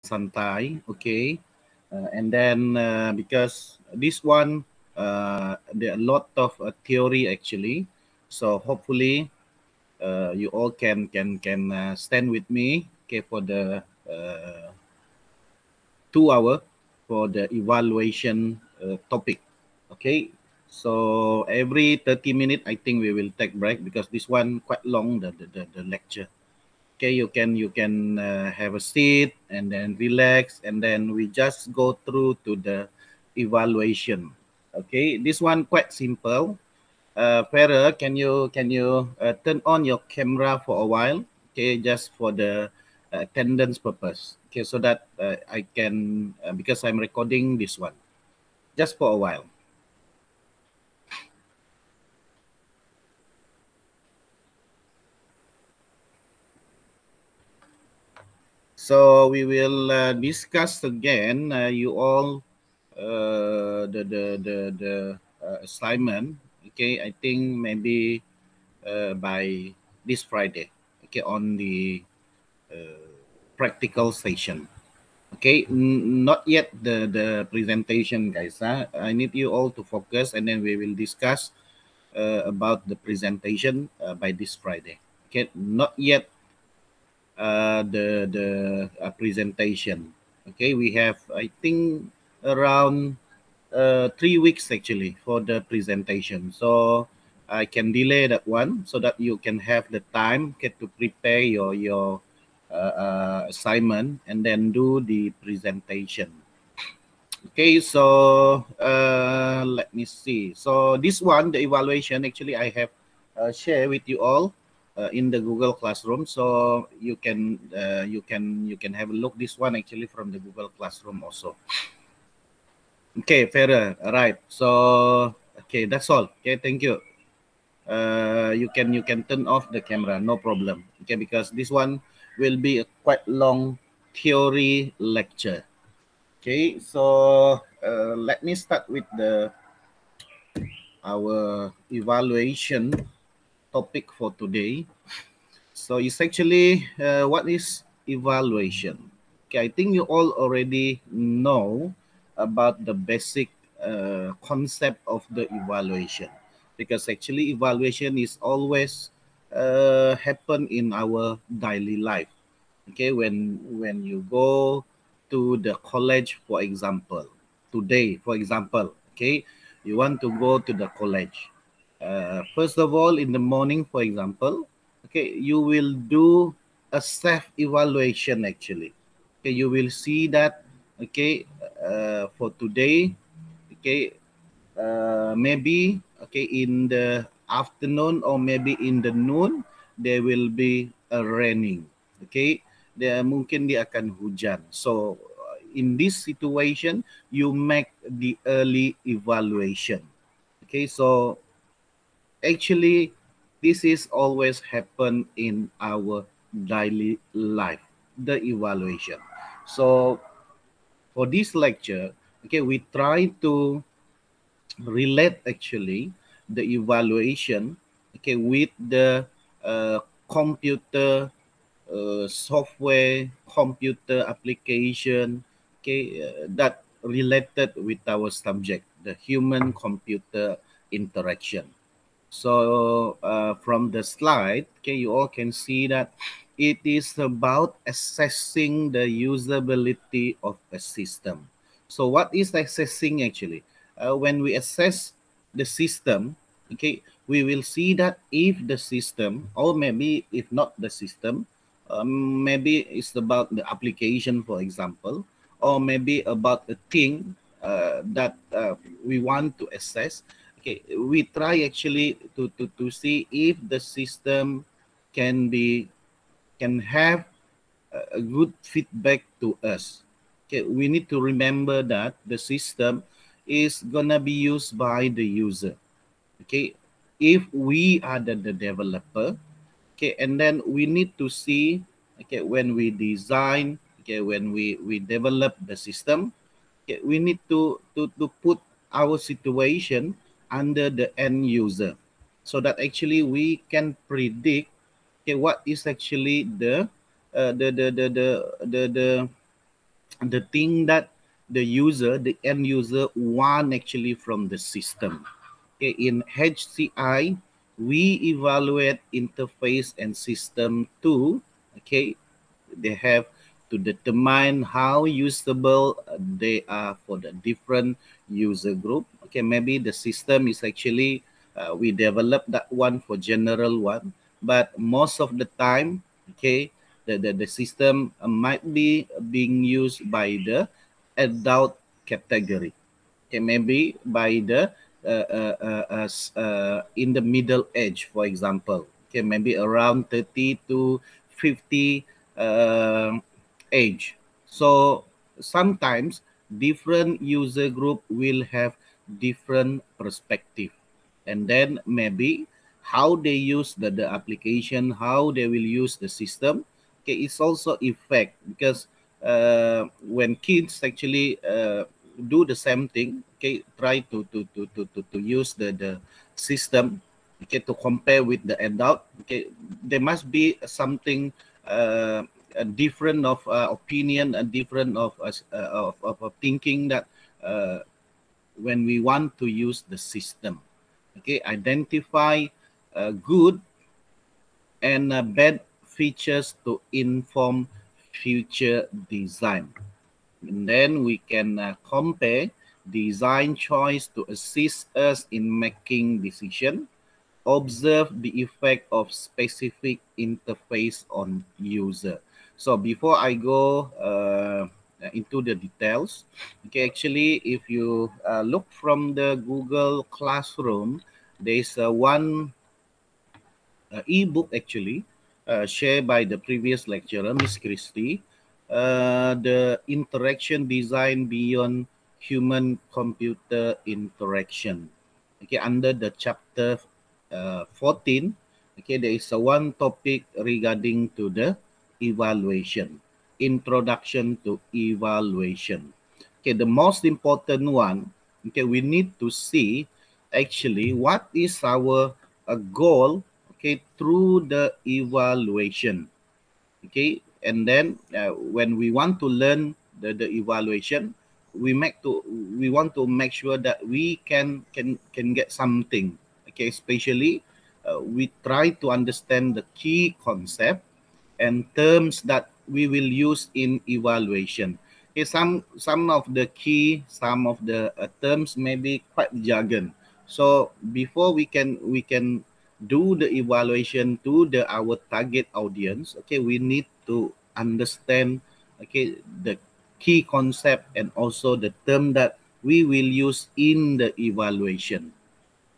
santai, okay? And then because this one, there are a lot of theory actually. So hopefully you all can stand with me, okay, for the 2 hour for the evaluation topic, okay? So every 30 minutes, I think we will take break because this one quite long, the lecture. Okay, you can have a seat and then relax, and then we just go through to the evaluation. Okay, this one quite simple. Farah, can you turn on your camera for a while? Okay, just for the attendance purpose. Okay, so that I can because I'm recording this one, just for a while. So we will discuss again. You all the assignment. Okay, I think maybe by this Friday. Okay, on the practical session. Okay, not yet the presentation, guys. I need you all to focus, and then we will discuss about the presentation by this Friday. Okay, not yet the presentation. Okay, we have, I think, around 3 weeks actually for the presentation. So I can delay that one so that you can have the time get to prepare your assignment and then do the presentation. Okay, so let me see. So this one, the evaluation, actually I have share with you all in the Google Classroom. So you can have a look this one actually from the Google Classroom also. Okay, fair. All right. So okay, that's all. Okay, thank you. You can turn off the camera, no problem. Okay, because this one will be a quite long theory lecture. Okay, so let me start with the our evaluation topic for today. So it's actually what is evaluation? Okay, I think you all already know about the basic concept of the evaluation, because actually evaluation is always happen in our daily life. Okay, when you go to the college, for example, today, for example, okay, you want to go to the college. First of all, in the morning, for example, okay, you will do a self evaluation actually. Okay, you will see that, okay, for today, okay, maybe, okay, in the afternoon or maybe in the noon, there will be a raining. Okay, there mungkin dia akan hujan. So in this situation, you make the early evaluation. Okay, so actually this is always happen in our daily life, the evaluation. So for this lecture, okay, we try to relate actually the evaluation, okay, with the computer software, computer application, okay, that related with our subject, the human computer interaction. So from the slide, okay, you all can see that it is about assessing the usability of a system. So what is assessing actually? When we assess the system, okay, we will see that if the system, or maybe if not the system, maybe it's about the application, for example, or maybe about a thing that we want to assess. Okay, we try actually to see if the system can have a good feedback to us. Okay, we need to remember that the system is gonna be used by the user. Okay, if we are the developer, okay, and then we need to see, okay, when we design, okay, when we develop the system, okay, we need to put our situation under the end user, so that actually we can predict, okay, what is actually the the thing that the user, the end user, want actually from the system. Okay, in HCI, we evaluate interface and system too. Okay, they have to determine how usable they are for the different user group. Okay, maybe the system is actually we develop that one for general one, but most of the time, okay, the system might be being used by the adult category. Okay, maybe by the in the middle age, for example. Okay, maybe around 30 to 50 uh, age. So sometimes different user group will have different perspective, and then maybe how they use the application, how they will use the system. Okay, it's also effect because when kids actually do the same thing, okay, try to use the system, okay, to compare with the adult, okay, there must be something a different of opinion, a different of thinking that uh, when we want to use the system. Okay, identify good and bad features to inform future design. And then we can compare design choice to assist us in making decision. Observe the effect of specific interface on user. So before I go into the details, okay, actually, if you look from the Google Classroom, there's one ebook actually shared by the previous lecturer, Miss Christie, the interaction design beyond human computer interaction. Okay, under the chapter 14, okay, there is a one topic regarding to the evaluation, introduction to evaluation. Okay, the most important one, okay, we need to see actually what is our goal, okay, through the evaluation. Okay, and then when we want to learn the evaluation, we want to make sure that we can get something. Okay, especially we try to understand the key concept and terms that we will use in evaluation. Okay, some of the key, some of the terms may be quite jargon. So before we can do the evaluation to the our target audience, okay, we need to understand, okay, the key concept and also the term that we will use in the evaluation.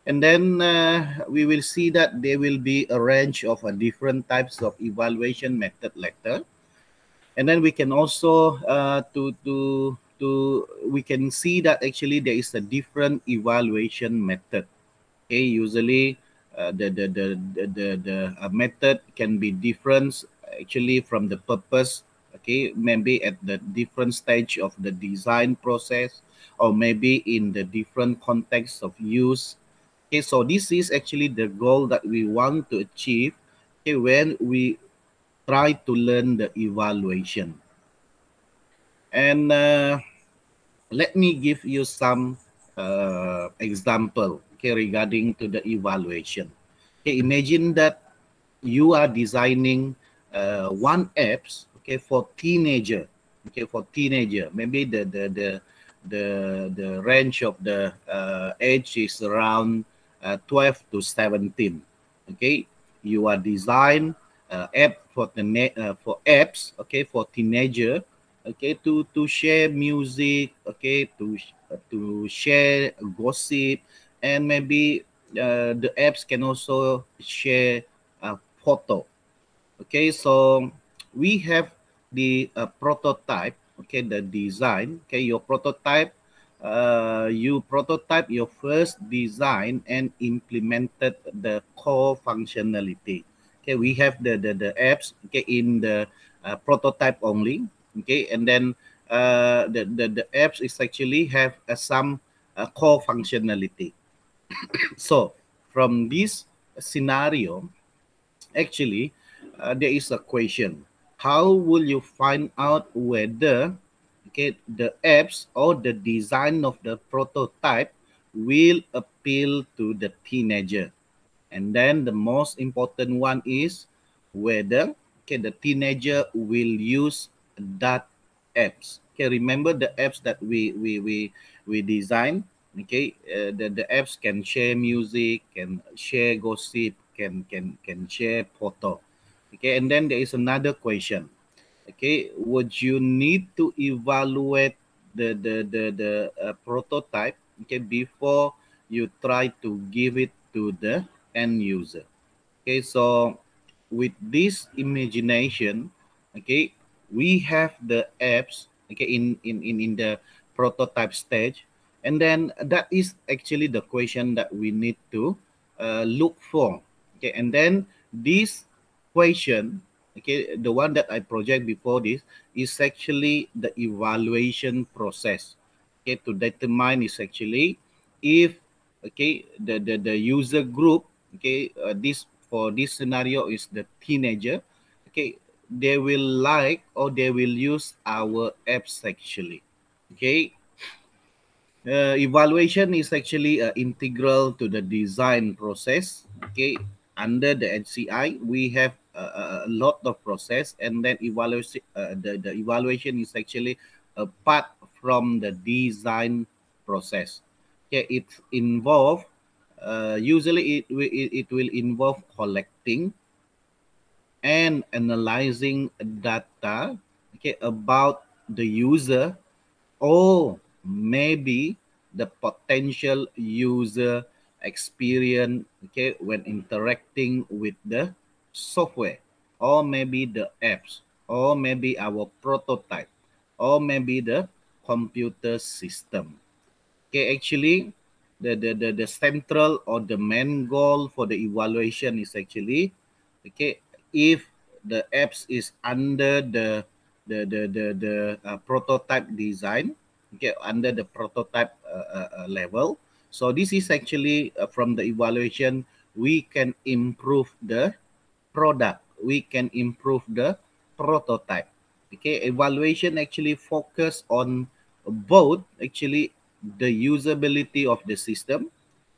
And then we will see that there will be a range of different types of evaluation method later. And then we can also we can see that actually there is a different evaluation method. Okay, usually the method can be different actually from the purpose. Okay, maybe at the different stage of the design process, or maybe in the different context of use. Okay, so this is actually the goal that we want to achieve, okay, when we try to learn the evaluation. And let me give you some example, okay, regarding to the evaluation. Okay, imagine that you are designing one apps, okay, for teenager, okay, for teenager. Maybe the range of the age is around 12 to 17. Okay, you are design app for the for apps, okay, for teenager, okay, to share music, okay, to share gossip, and maybe the apps can also share photo. Okay, so we have the prototype, okay, the design. Okay, your prototype, you prototype your first design and implemented the core functionality. Okay, we have the apps, okay, in the prototype only. Okay, and then the apps is actually have some core functionality. So from this scenario, actually, there is a question. How will you find out whether okay, the apps or the design of the prototype will appeal to the teenager. And then the most important one is whether, okay, the teenager will use that apps. Okay, remember the apps that we design. Okay, the apps can share music, can share gossip, can share photo. Okay, and then there is another question. Okay, would you need to evaluate the prototype, okay, before you try to give it to the end user? Okay, so with this imagination, okay, we have the apps, okay, in the prototype stage, and then that is actually the question that we need to look for. Okay, and then this question, okay, the one that I project before this is actually the evaluation process. Okay, to determine is actually if, okay, the user group, okay, this for this scenario is the teenager, okay, they will like or they will use our apps actually. Okay, evaluation is actually integral to the design process. Okay, under the HCI, we have a lot of process, and then evaluation. The evaluation is actually a part from the design process. Okay, it involve usually it will involve collecting and analyzing data, okay, about the user or maybe the potential user experience, okay, when interacting with the software or maybe the apps or maybe our prototype or maybe the computer system. Okay, actually, the central or the main goal for the evaluation is actually, okay, if the apps is under the prototype design, okay, under the prototype level. So this is actually from the evaluation we can improve the product, we can improve the prototype. Okay, evaluation actually focus on both actually the usability of the system.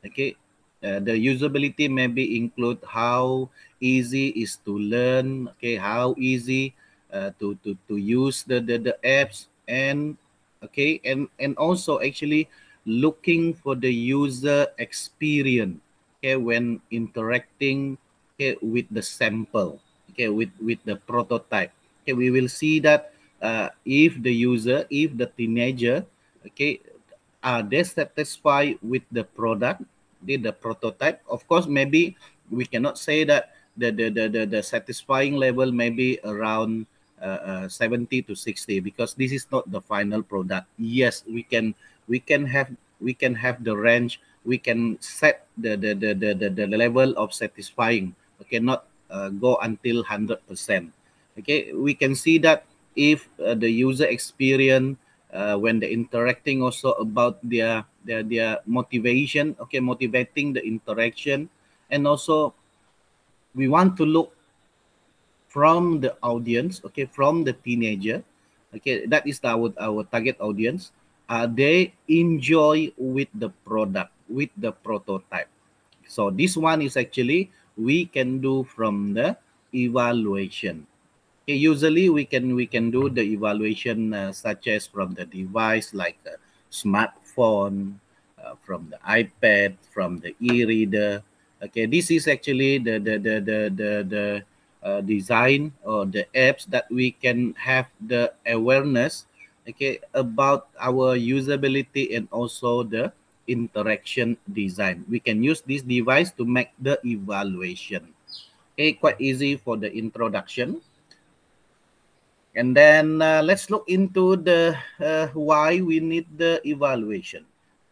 Okay, the usability maybe include how easy is to learn, okay, how easy to use the apps, and okay, and also actually looking for the user experience, okay, when interacting, okay, with the sample, okay, with the prototype. Okay, we will see that if the user, if the teenager, okay, are they satisfied with the product, the prototype? Of course, maybe we cannot say that the satisfying level may be around 70 to 60 because this is not the final product. Yes, we can have we can have the range, we can set the level of satisfying, okay, not go until 100%. Okay, we can see that if the user experience when they're interacting also about their motivation, okay, motivating the interaction, and also we want to look from the audience, okay, from the teenager, okay, that is our target audience. They enjoy with the product, with the prototype. So this one is actually we can do from the evaluation. Okay, usually we can do the evaluation such as from the device like a smartphone, from the iPad, from the e-reader. Okay, this is actually the design or the apps that we can have the awareness, okay, about our usability and also the interaction design. We can use this device to make the evaluation. Okay, quite easy for the introduction. And then let's look into the why we need the evaluation.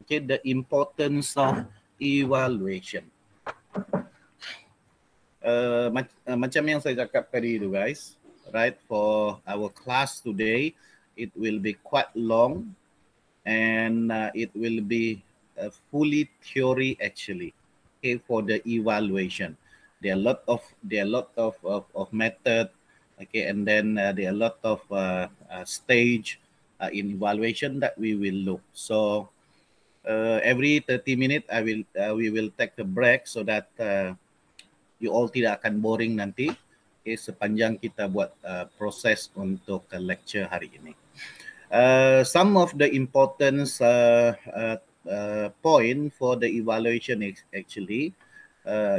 Okay, the importance of evaluation. Macam yang saya cakap tadi itu guys, right? For our class today, it will be quite long and it will be fully theory actually. Okay, for the evaluation, there are a lot of method. Okay, and then there are a lot of stage. in evaluation that we will look. So every 30 minutes we will take a break so that you all tidak akan boring nanti. Okay, sepanjang kita buat proses untuk lecture hari ini. Some of the important point for the evaluation actually,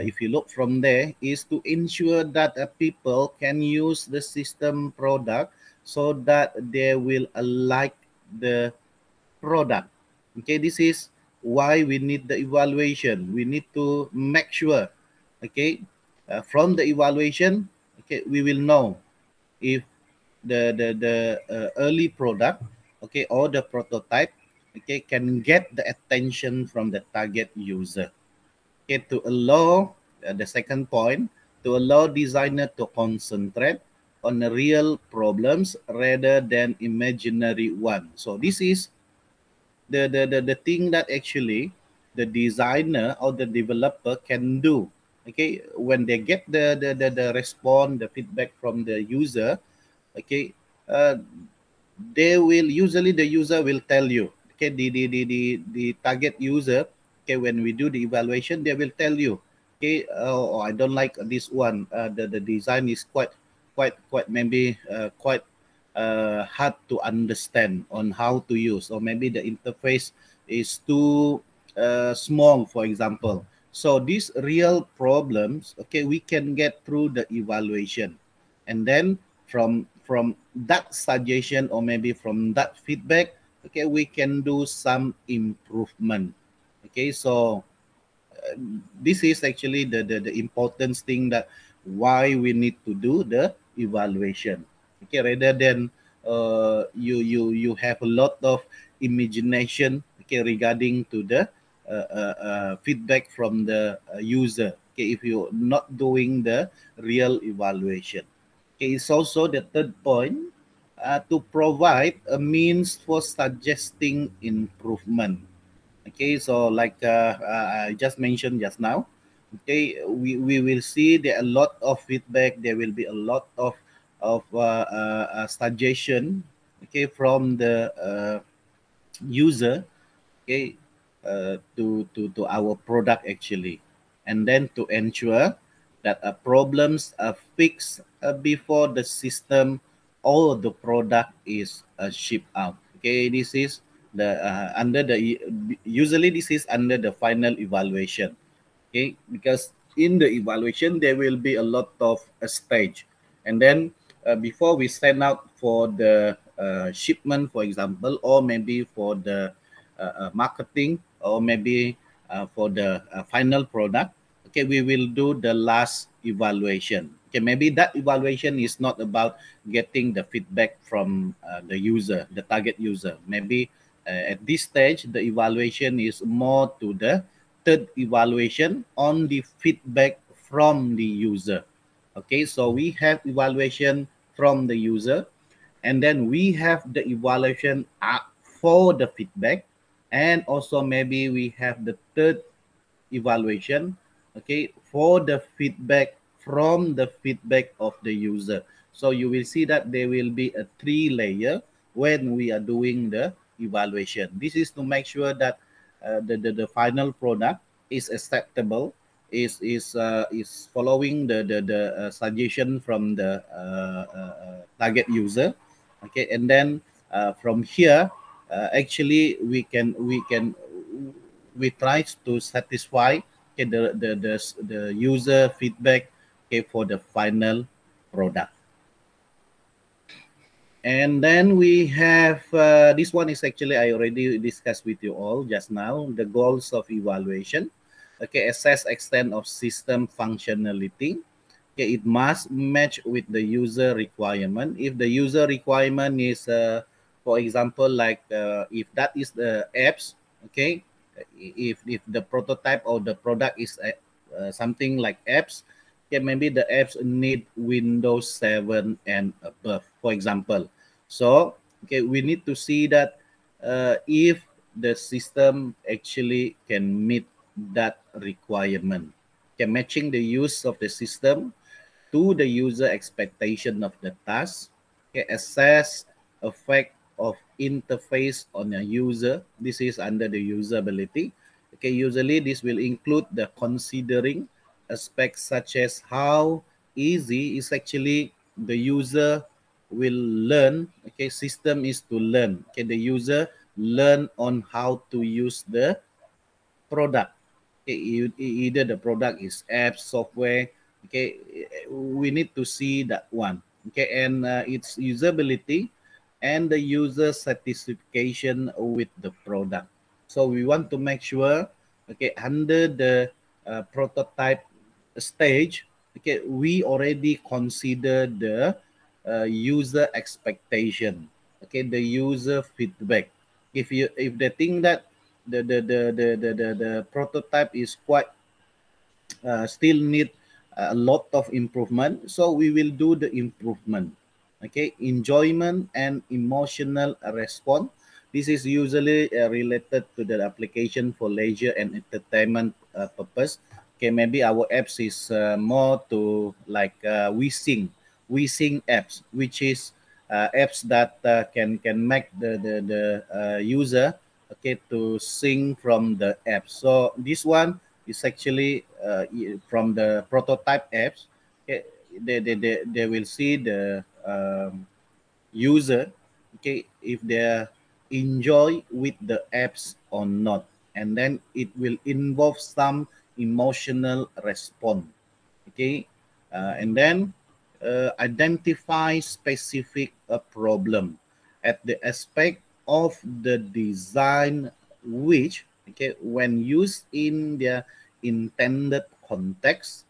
if you look from there, is to ensure that people can use the system product so that they will like the product. Okay, this is why we need the evaluation. We need to make sure, okay, from the evaluation, okay, we will know if the early product, okay, or the prototype, okay, can get the attention from the target user. Okay, to allow the second point, to allow designer to concentrate on the real problems rather than imaginary one. So this is the thing that actually the designer or the developer can do. Okay, when they get the response, the feedback from the user, okay, they will usually the user will tell you, okay, the target user, okay, when we do the evaluation, they will tell you, okay, oh, I don't like this one, the design is quite maybe quite hard to understand on how to use, or maybe the interface is too small, for example. So these real problems, okay, we can get through the evaluation, and then from that suggestion or maybe from that feedback, okay, we can do some improvement. Okay, so this is actually the important thing, that why we need to do the evaluation. Okay, rather than you have a lot of imagination, okay, regarding to the feedback from the user. Okay, if you're not doing the real evaluation. Okay, it's also the third point, to provide a means for suggesting improvement. Okay, so like I just mentioned just now, okay, we will see there are a lot of feedback, there will be a lot of suggestion, okay, from the user, okay, to our product actually, and then to ensure that problems are fixed before the system or the product is shipped out. Okay, this is the under the usually this is under the final evaluation. Okay, because in the evaluation there will be a lot of stage, and then before we send out for the shipment, for example, or maybe for the marketing, or maybe for the final product, okay, we will do the last evaluation. Okay, maybe that evaluation is not about getting the feedback from the user, the target user. Maybe at this stage the evaluation is more to the third evaluation on the feedback from the user. Okay, so we have evaluation from the user, and then we have the evaluation for the feedback, and also maybe we have the third evaluation, okay, for the feedback from the feedback of the user. So you will see that there will be a 3-layer when we are doing the evaluation. This is to make sure that the final product is acceptable, is following the suggestion from the target user. Okay, and then from here, actually we try to satisfy, okay, the user feedback, okay, for the final product. And then we have this one is actually I already discussed with you all just now, the goals of evaluation. Okay, assess extent of system functionality. Okay, it must match with the user requirement. If the user requirement is for example, like if that is the apps, okay, if the prototype or the product is something like apps, okay, maybe the apps need Windows 7 and above, for example. So okay, we need to see that if the system actually can meet that requirement. Okay, matching the use of the system to the user expectation of the task. Okay, assess effect of interface on a user. This is under the usability. Okay, usually this will include the considering aspects such as how easy is actually the user will learn. Okay, system is to learn. Okay, the user learn on how to use the product. Okay, either the product is app, software. Okay, we need to see that one. Okay, and its usability and the user satisfaction with the product. So we want to make sure, okay, under the prototype stage, okay, we already consider the user expectation, okay, the user feedback. If they think that the prototype is quite still need a lot of improvement, so we will do the improvement. Okay, enjoyment and emotional response, this is usually related to the application for leisure and entertainment purpose. Okay, maybe our apps is more to like we sing apps, which is apps that can make the user, okay, to sing from the app. So this one is actually from the prototype apps. Okay, they will see the user, okay, if they enjoy with the apps or not, and then it will involve some emotional response. Okay, and then identify specific problem at the aspect of the design which, okay, when used in their intended context,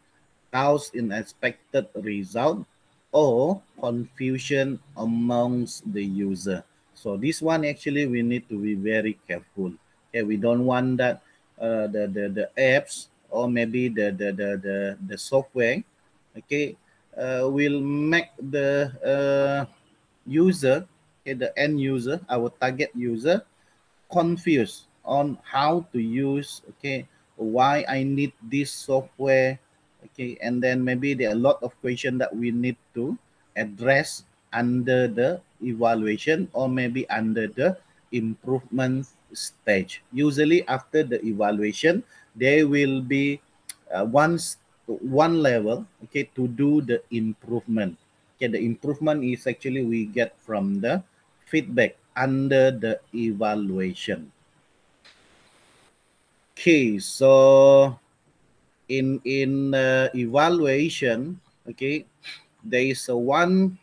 cause unexpected result or confusion amongst the user. So this one actually we need to be very careful. Okay, we don't want that the apps or maybe the software, okay, will make the user, okay, the end user, our target user, confused on how to use, okay, why I need this software, okay, and then maybe there are a lot of questions that we need to address under the evaluation or maybe under the improvement stage. Usually after the evaluation there will be one level, okay, to do the improvement. Okay, the improvement is actually we get from the feedback under the evaluation. Okay, so in evaluation, okay, there is a one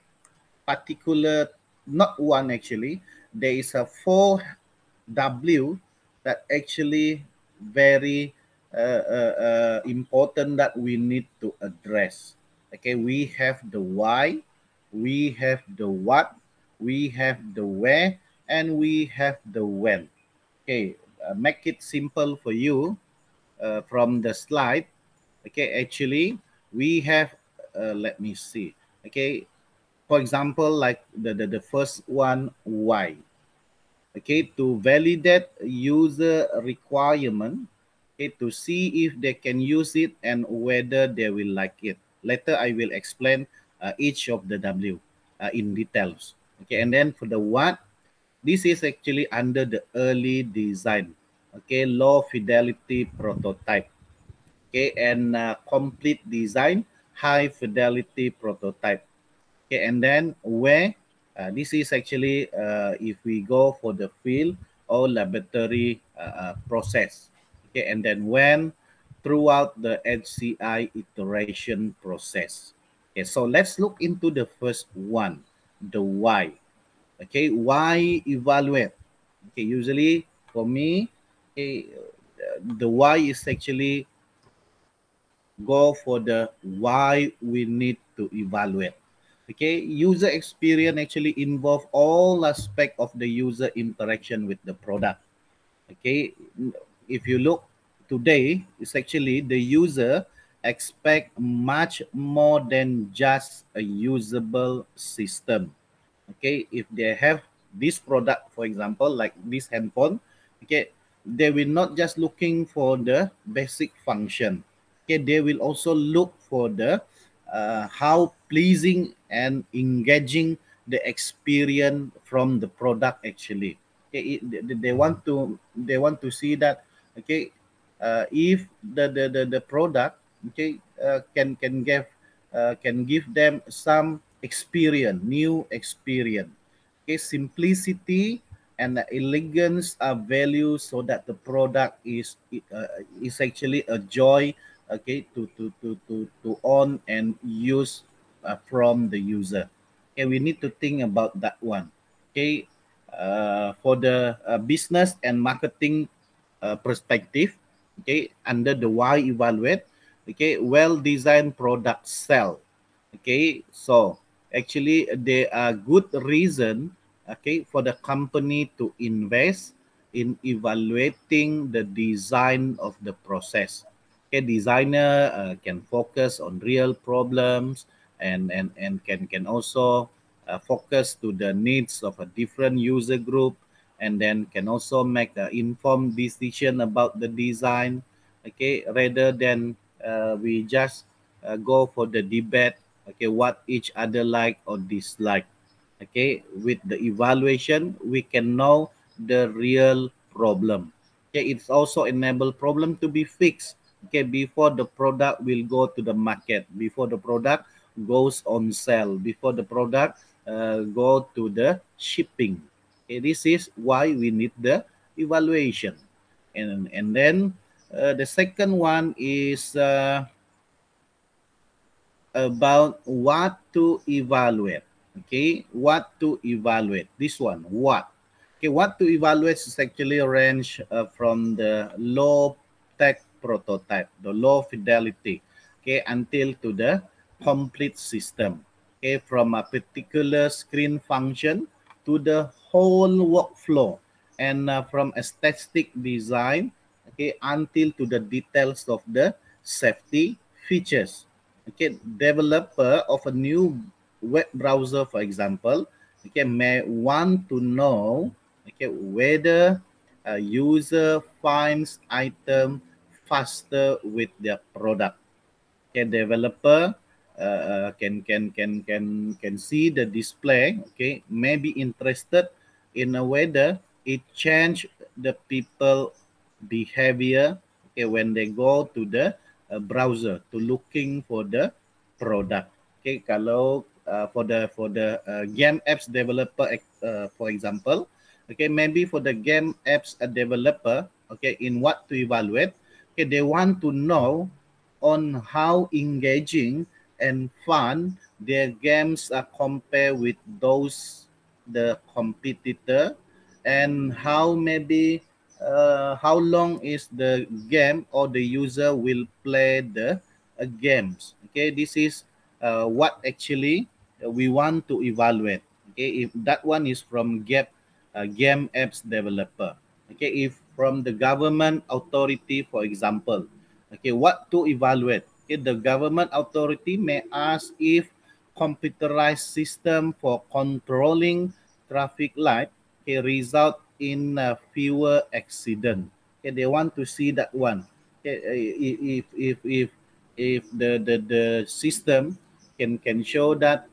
particular, not one actually, there is a 4W that actually very important that we need to address. Okay, we have the why, we have the what, we have the where, and we have the when. Okay, make it simple for you from the slide. Okay, actually we have let me see. Okay, for example, like the first one, why. Okay, to validate user requirement, okay, to see if they can use it and whether they will like it. Later I will explain each of the W in details. Okay, and then for the what, this is actually under the early design, okay, low fidelity prototype, okay, and complete design, high fidelity prototype. Okay, and then where this is actually if we go for the field or laboratory process. Okay, and then when throughout the HCI iteration process. Okay, so let's look into the first one, the why. Okay, why evaluate? Okay, usually for me, okay, the why is actually go for the why we need to evaluate. Okay, user experience actually involve all aspect of the user interaction with the product. Okay, if you look today, it's actually the user expect much more than just a usable system. Okay, if they have this product, for example, like this handphone, okay, they will not just looking for the basic function. Okay, they will also look for the how pleasing and engaging the experience from the product actually. Okay, they want to see that, okay, if the product, okay, can give them some experience, new experience. Okay, simplicity and elegance are values, so that the product is actually a joy, okay, to own and use from the user. Okay, we need to think about that one. Okay, for the business and marketing perspective, okay, under the why evaluate, okay, well designed products sell. Okay, so actually there are good reason, okay, for the company to invest in evaluating the design of the process. Okay, designer can focus on real problems, and can also focus to the needs of a different user group, and then can also make an informed decision about the design, okay, rather than we just go for the debate, okay, what each other like or dislike. Okay, with the evaluation we can know the real problem. Okay, it's also enable problem to be fixed, okay, before the product will go to the market, before the product goes on sale, before the product go to the shipping. Okay, this is why we need the evaluation. And then the second one is about what to evaluate. Okay, what to evaluate. This one, what. Okay, what to evaluate is actually a range from the low tech prototype, the low fidelity, okay, until to the complete system. Okay, from a particular screen function to the whole workflow, and from aesthetic design, okay, until to the details of the safety features. Okay, developer of a new web browser, for example, okay, may want to know, okay, whether a user finds item faster with their product. Okay, developer can see the display, okay, may be interested in a whether it change the people behavior, okay, when they go to the browser to looking for the product. Okay, kalau for the game apps developer, for example, okay, maybe for the game apps developer, okay, in what to evaluate, okay, they want to know on how engaging and fun their games are compared with those the competitor, and how maybe how long is the game or the user will play the games. Okay, this is what actually we want to evaluate. Okay, if that one is from game apps developer. Okay, if from the government authority, for example, okay, what to evaluate. Okay, the government authority may ask if computerized system for controlling traffic light, okay, result in fewer accident. Okay, they want to see that one. Okay, if the system can show that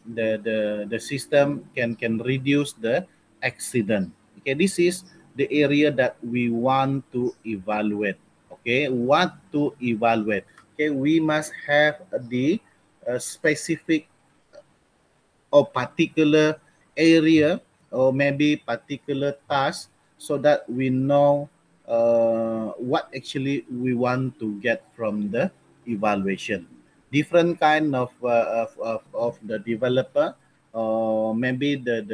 the system can reduce the accident. Okay, this is the area that we want to evaluate. Okay, what to evaluate. Okay, we must have the specific or particular area, or maybe particular task, so that we know what actually we want to get from the evaluation. Different kind of the developer, or maybe the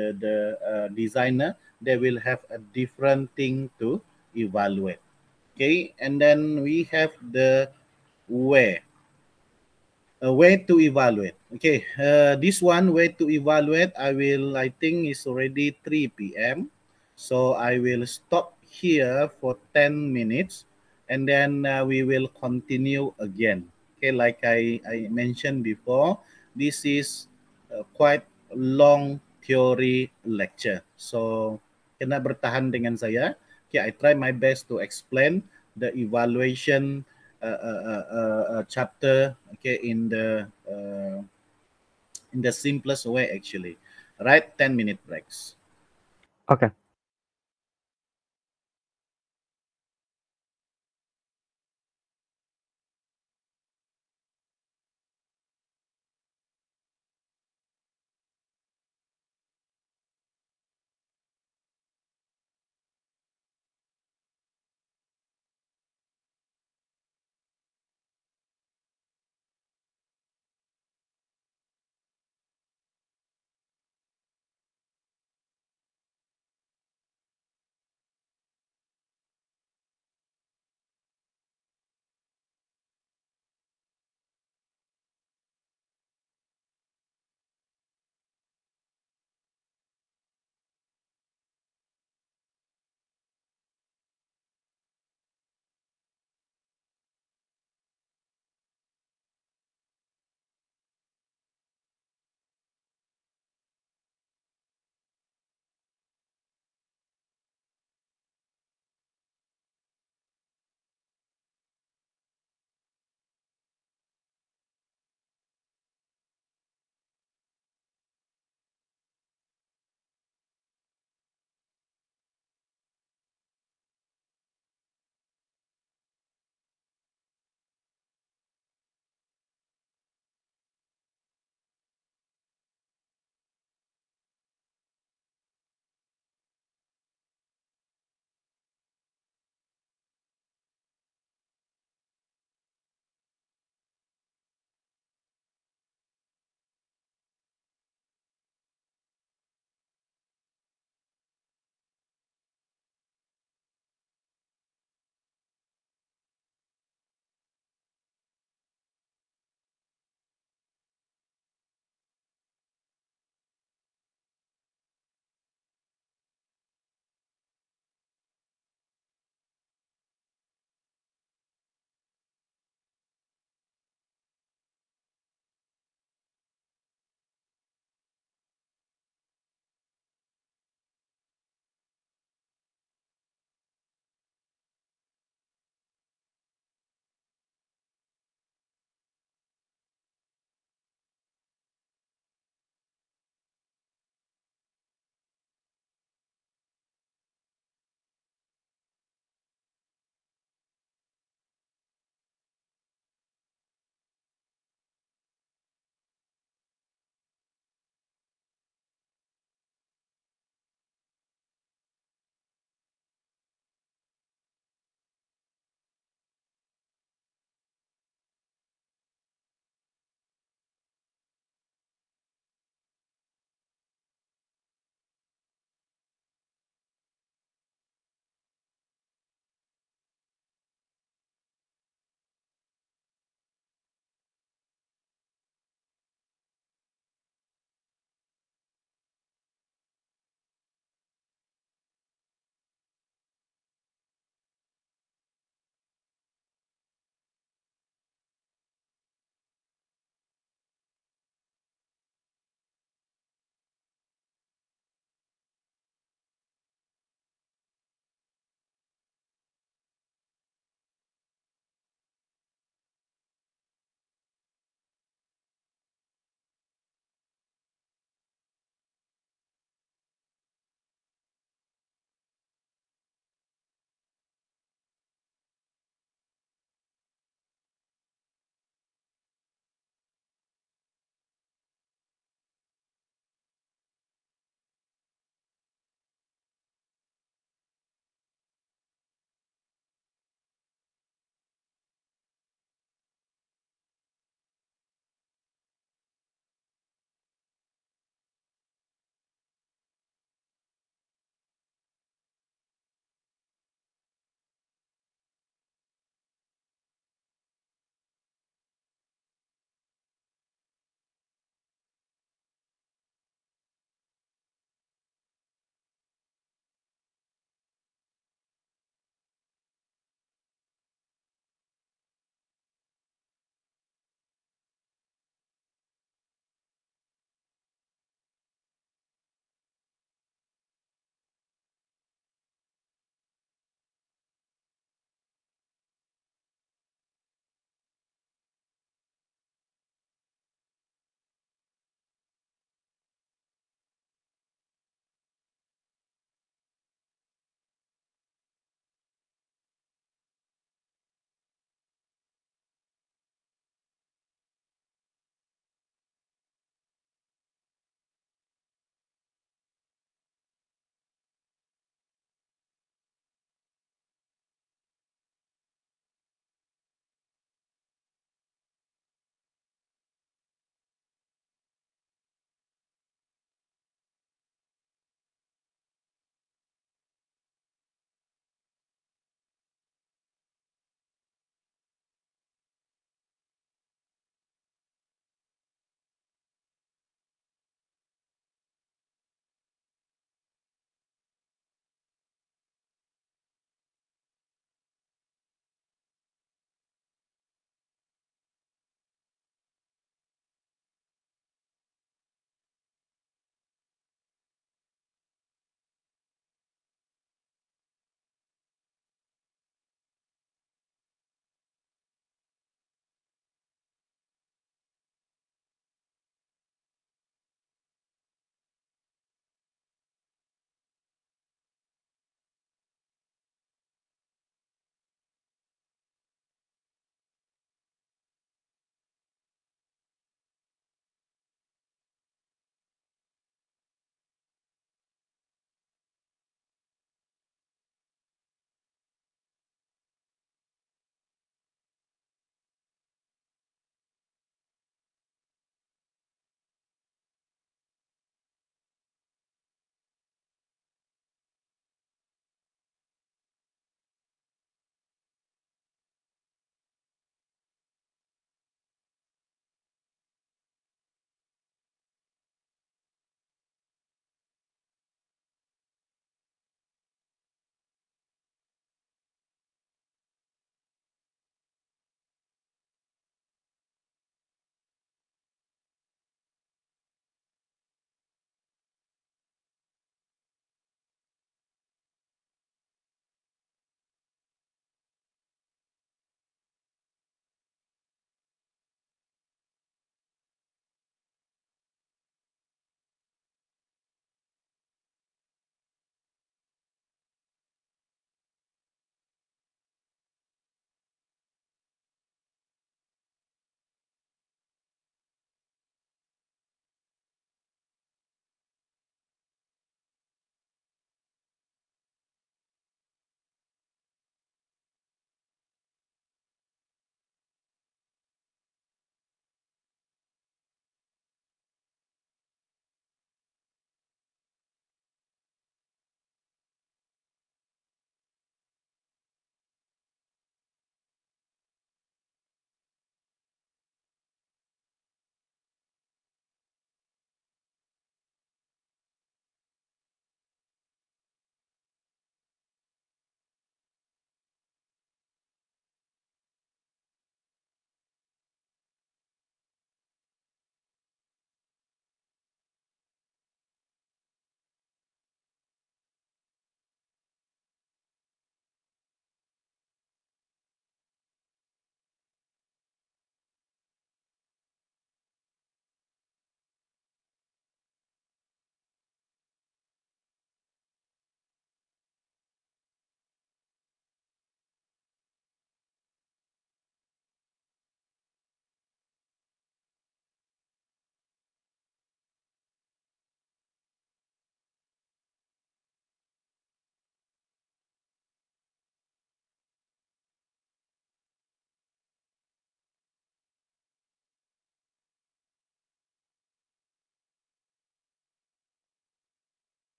designer, they will have a different thing to evaluate. Okay, and then we have the where. A way to evaluate. Okay, this one way to evaluate, I think is already 3 p.m. So I will stop here for 10 minutes, and then we will continue again. Okay, like I mentioned before, this is quite long theory lecture. So kena bertahan dengan saya. Okay, I try my best to explain the evaluation chapter, okay, in the simplest way actually. right? 10-minute breaks. Okay.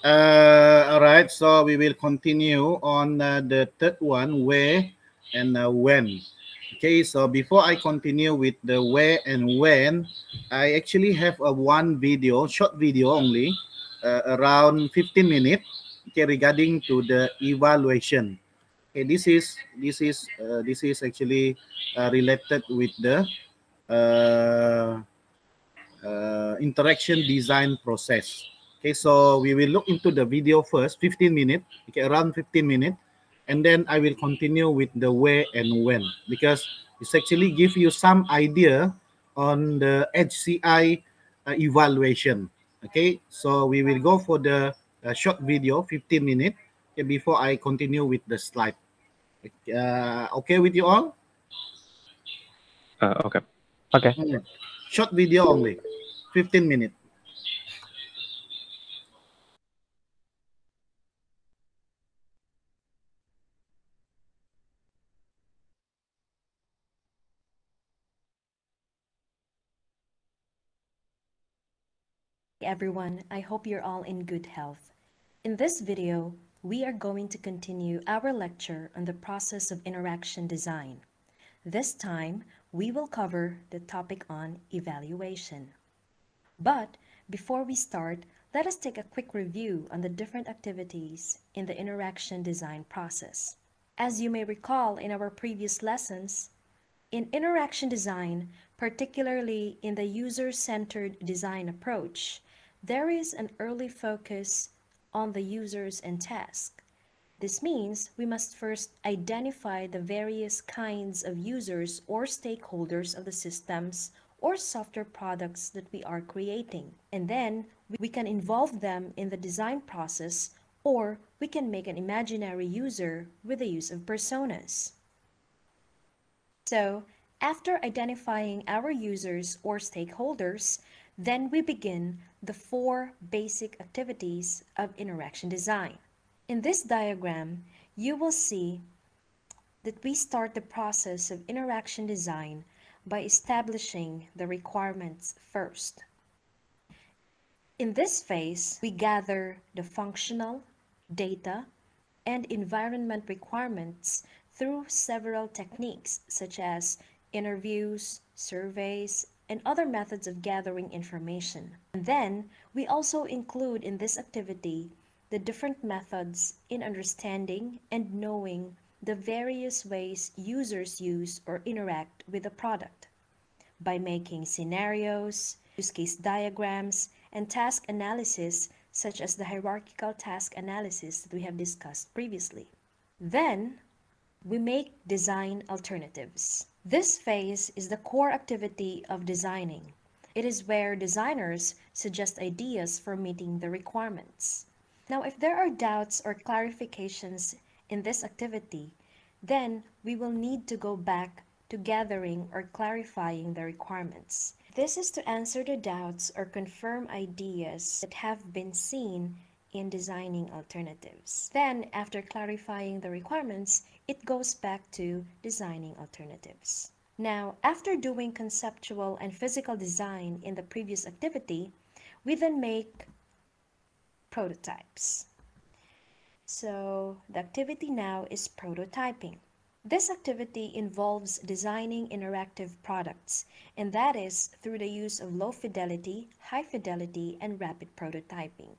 All right, so we will continue on the third one, where and when. Okay, so before I continue with the where and when, I actually have a one video, short video only, around 15 minutes, okay, regarding to the evaluation. Okay, this is actually related with the uh, interaction design process. Okay, so we will look into the video first, 15 minutes, okay, around 15 minutes, and then I will continue with the where and when, because it's actually give you some idea on the HCI evaluation. Okay, so we will go for the short video, 15 minutes, okay, before I continue with the slide. Okay with you all? Okay. Okay. Short video only, 15 minutes. Everyone, I hope you're all in good health. In this video, we are going to continue our lecture on the process of interaction design. This time, we will cover the topic on evaluation. But before we start, let us take a quick review on the different activities in the interaction design process. As you may recall in our previous lessons, in interaction design, particularly in the user-centered design approach, there is an early focus on the users and tasks. This means we must first identify the various kinds of users or stakeholders of the systems or software products that we are creating. And then we can involve them in the design process, or we can make an imaginary user with the use of personas. So, after identifying our users or stakeholders, then we begin the 4 basic activities of interaction design. In this diagram, you will see that we start the process of interaction design by establishing the requirements first. In this phase, we gather the functional, data, and environment requirements through several techniques such as interviews, surveys, and other methods of gathering information. And then, we also include in this activity the different methods in understanding and knowing the various ways users use or interact with the product by making scenarios, use case diagrams, and task analysis such as the hierarchical task analysis that we have discussed previously. Then, we make design alternatives. This phase is the core activity of designing. It is where designers suggest ideas for meeting the requirements. Now, if there are doubts or clarifications in this activity, then we will need to go back to gathering or clarifying the requirements. This is to answer the doubts or confirm ideas that have been seen in designing alternatives. Then, after clarifying the requirements, it goes back to designing alternatives. Now, after doing conceptual and physical design in the previous activity, we then make prototypes. So, the activity now is prototyping. This activity involves designing interactive products, and that is through the use of low fidelity, high fidelity, and rapid prototyping.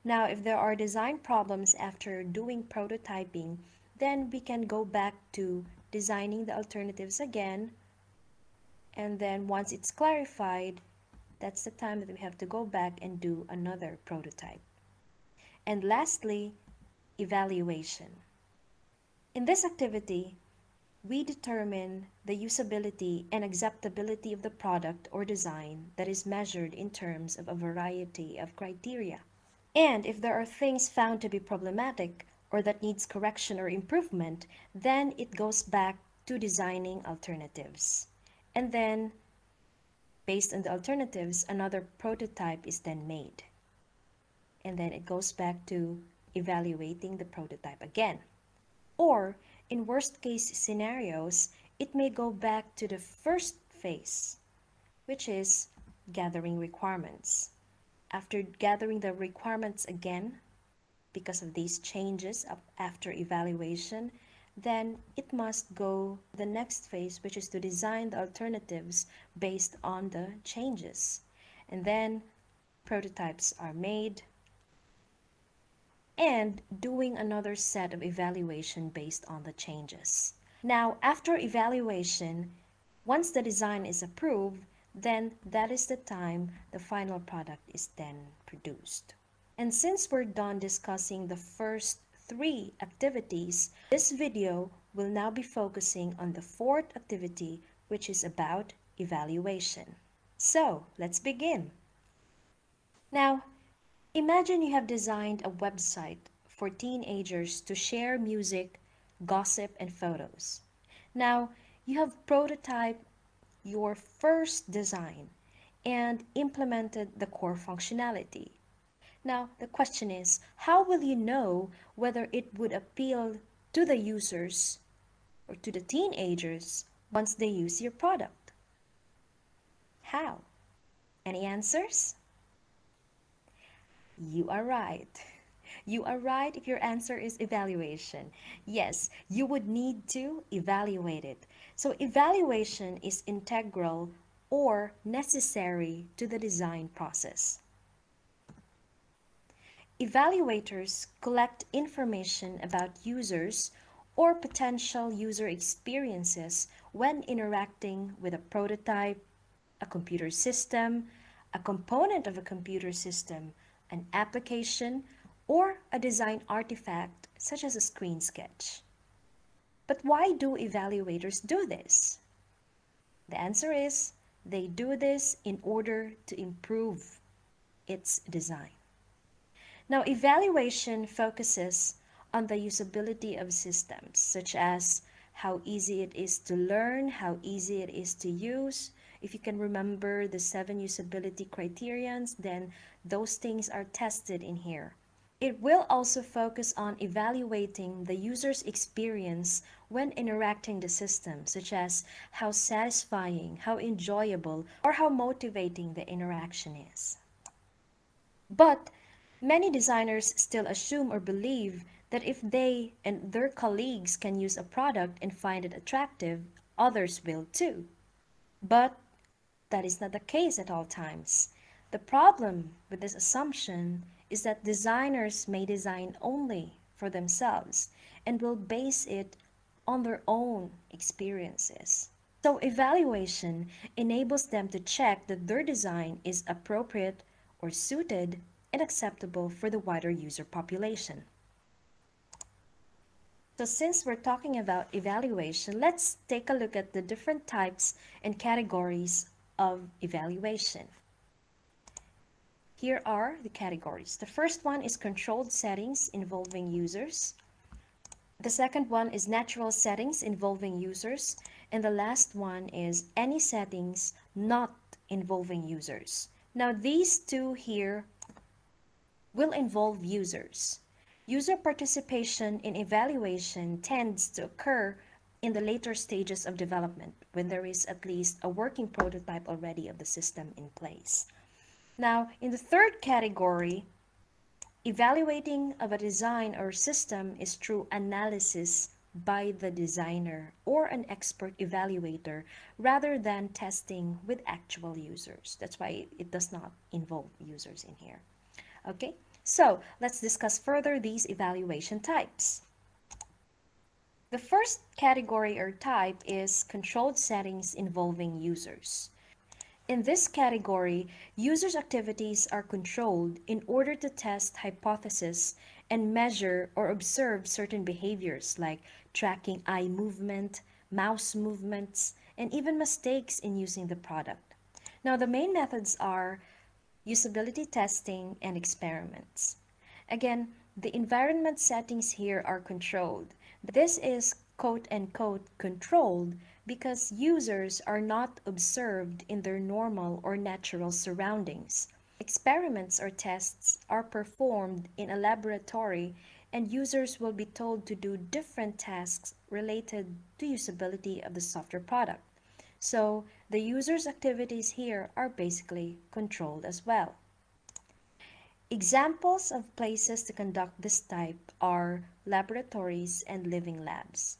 Now, if there are design problems after doing prototyping, then we can go back to designing the alternatives again, and then once it's clarified, that's the time that we have to go back and do another prototype. And lastly, evaluation. In this activity, we determine the usability and acceptability of the product or design that is measured in terms of a variety of criteria. And if there are things found to be problematic or that needs correction or improvement, then it goes back to designing alternatives. And then, based on the alternatives, another prototype is then made. And then it goes back to evaluating the prototype again. Or, in worst case scenarios, it may go back to the first phase, which is gathering requirements. After gathering the requirements again, because of these changes after evaluation, then it must go to the next phase, which is to design the alternatives based on the changes. And then prototypes are made and doing another set of evaluation based on the changes. Now, after evaluation, once the design is approved, then that is the time the final product is then produced. And since we're done discussing the first three activities, this video will now be focusing on the fourth activity, which is about evaluation. So, let's begin. Now, imagine you have designed a website for teenagers to share music, gossip, and photos. Now, you have prototyped your first design and implemented the core functionality. Now, the question is, how will you know whether it would appeal to the users or to the teenagers once they use your product? How? Any answers? You are right. You are right if your answer is evaluation. Yes, you would need to evaluate it. So evaluation is integral or necessary to the design process. Evaluators collect information about users or potential user experiences when interacting with a prototype, a computer system, a component of a computer system, an application, or a design artifact such as a screen sketch. But why do evaluators do this? The answer is they do this in order to improve its design. Now, evaluation focuses on the usability of systems, such as how easy it is to learn, how easy it is to use. If you can remember the 7 usability criterions, then those things are tested in here. It will also focus on evaluating the user's experience when interacting the system, such as how satisfying, how enjoyable, or how motivating the interaction is. But many designers still assume or believe that if they and their colleagues can use a product and find it attractive, others will too. But that is not the case at all times. The problem with this assumption is that designers may design only for themselves and will base it on their own experiences. So evaluation enables them to check that their design is appropriate or suited and acceptable for the wider user population. So since we're talking about evaluation, let's take a look at the different types and categories of evaluation. Here are the categories. The first one is controlled settings involving users. The second one is natural settings involving users. And the last one is any settings not involving users. Now these two here will involve users. User participation in evaluation tends to occur in the later stages of development when there is at least a working prototype already of the system in place. Now, in the third category, evaluating of a design or system is through analysis by the designer or an expert evaluator rather than testing with actual users. That's why it does not involve users in here. Okay, so let's discuss further these evaluation types. The first category or type is controlled settings involving users. In this category, users' activities are controlled in order to test hypotheses and measure or observe certain behaviors like tracking eye movement, mouse movements, and even mistakes in using the product. Now, the main methods are usability testing and experiments. Again, the environment settings here are controlled. This is quote-unquote controlled because users are not observed in their normal or natural surroundings. Experiments or tests are performed in a laboratory and users will be told to do different tasks related to usability of the software product. So the user's activities here are basically controlled as well. Examples of places to conduct this type are laboratories and living labs.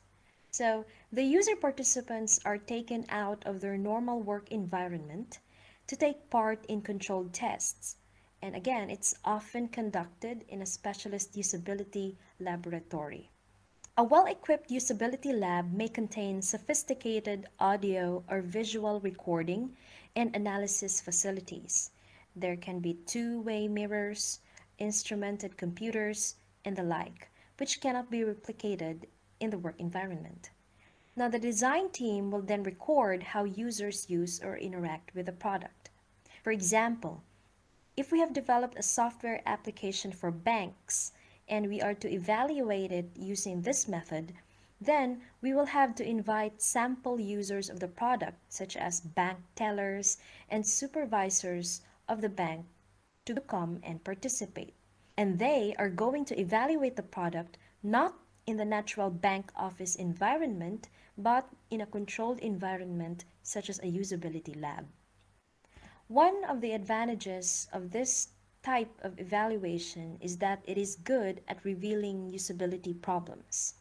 So, the user participants are taken out of their normal work environment to take part in controlled tests. And again, it's often conducted in a specialist usability laboratory. A well-equipped usability lab may contain sophisticated audio or visual recording and analysis facilities. There can be two-way mirrors, instrumented computers, and the like, which cannot be replicated in the work environment. Now, the design team will then record how users use or interact with the product. For example, if we have developed a software application for banks and we are to evaluate it using this method, then we will have to invite sample users of the product, such as bank tellers and supervisors of the bank, to come and participate. And they are going to evaluate the product not in the natural bank office environment, but in a controlled environment such as a usability lab. One of the advantages of this type of evaluation is that it is good at revealing usability problems.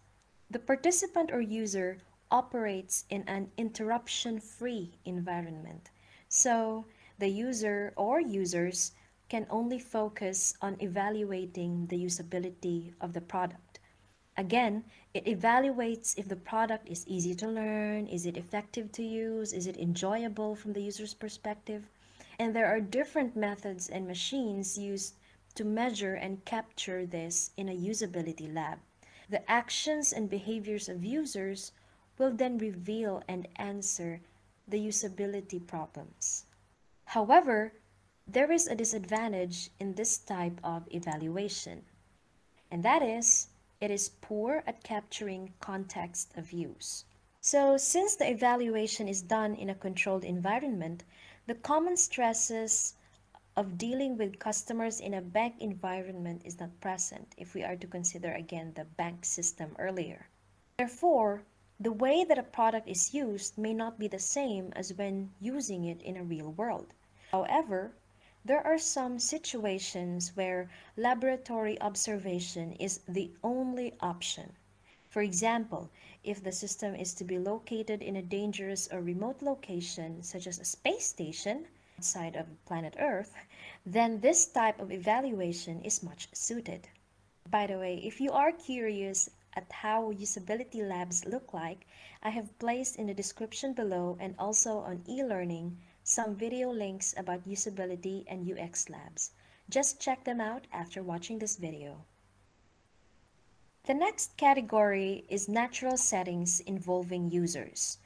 The participant or user operates in an interruption-free environment, so the user or users can only focus on evaluating the usability of the product. Again, it evaluates if the product is easy to learn, is it effective to use, is it enjoyable from the user's perspective. And there are different methods and machines used to measure and capture this in a usability lab. The actions and behaviors of users will then reveal and answer the usability problems. However, there is a disadvantage in this type of evaluation, and that is it is poor at capturing context of use. So, since the evaluation is done in a controlled environment, the common stresses of dealing with customers in a bank environment is not present if we are to consider again the bank system earlier. Therefore, the way that a product is used may not be the same as when using it in a real world. However, there are some situations where laboratory observation is the only option. For example, if the system is to be located in a dangerous or remote location, such as a space station outside of planet Earth, then this type of evaluation is much suited. By the way, if you are curious at how usability labs look like, I have placed in the description below and also on e-learning some video links about usability and UX labs. Just check them out after watching this video. The next category is natural settings involving users.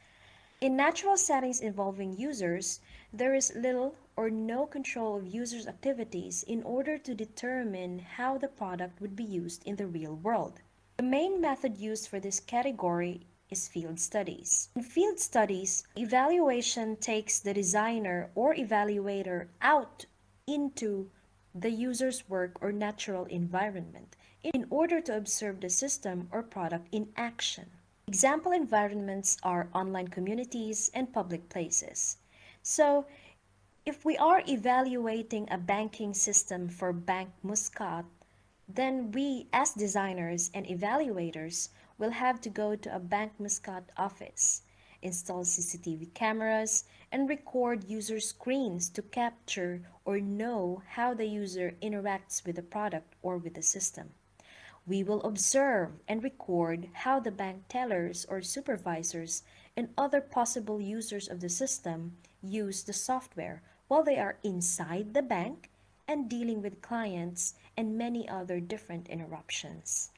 In natural settings involving users, there is little or no control of users' activities in order to determine how the product would be used in the real world. The main method used for this category is field studies. In field studies, evaluation takes the designer or evaluator out into the user's work or natural environment in order to observe the system or product in action. Example environments are online communities and public places. So, if we are evaluating a banking system for Bank Muscat, then we, as designers and evaluators, will have to go to a Bank Muscat office, install CCTV cameras, and record user screens to capture or know how the user interacts with the product or with the system. We will observe and record how the bank tellers or supervisors and other possible users of the system use the software while they are inside the bank and dealing with clients and many other different interruptions.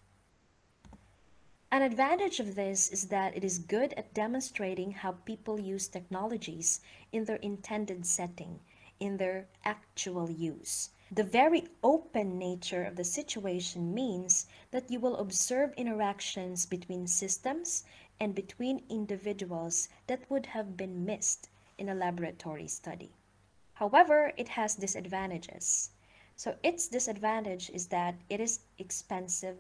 An advantage of this is that it is good at demonstrating how people use technologies in their intended setting, in their actual use. The very open nature of the situation means that you will observe interactions between systems and between individuals that would have been missed in a laboratory study. However, it has disadvantages. So its disadvantage is that it is expensive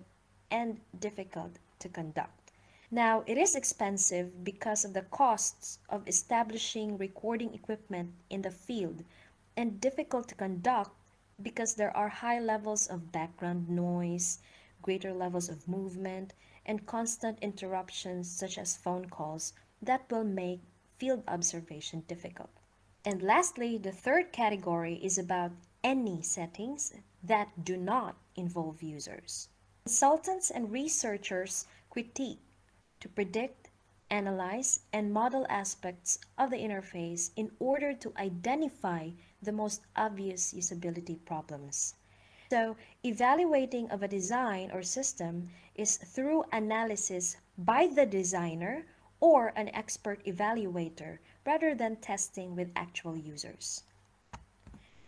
and difficult to conduct. Now, it is expensive because of the costs of establishing recording equipment in the field and difficult to conduct because there are high levels of background noise, greater levels of movement, and constant interruptions such as phone calls that will make field observation difficult. And lastly, the third category is about any settings that do not involve users. Consultants and researchers critique to predict, analyze, and model aspects of the interface in order to identify the most obvious usability problems. So, evaluating of a design or system is through analysis by the designer or an expert evaluator rather than testing with actual users.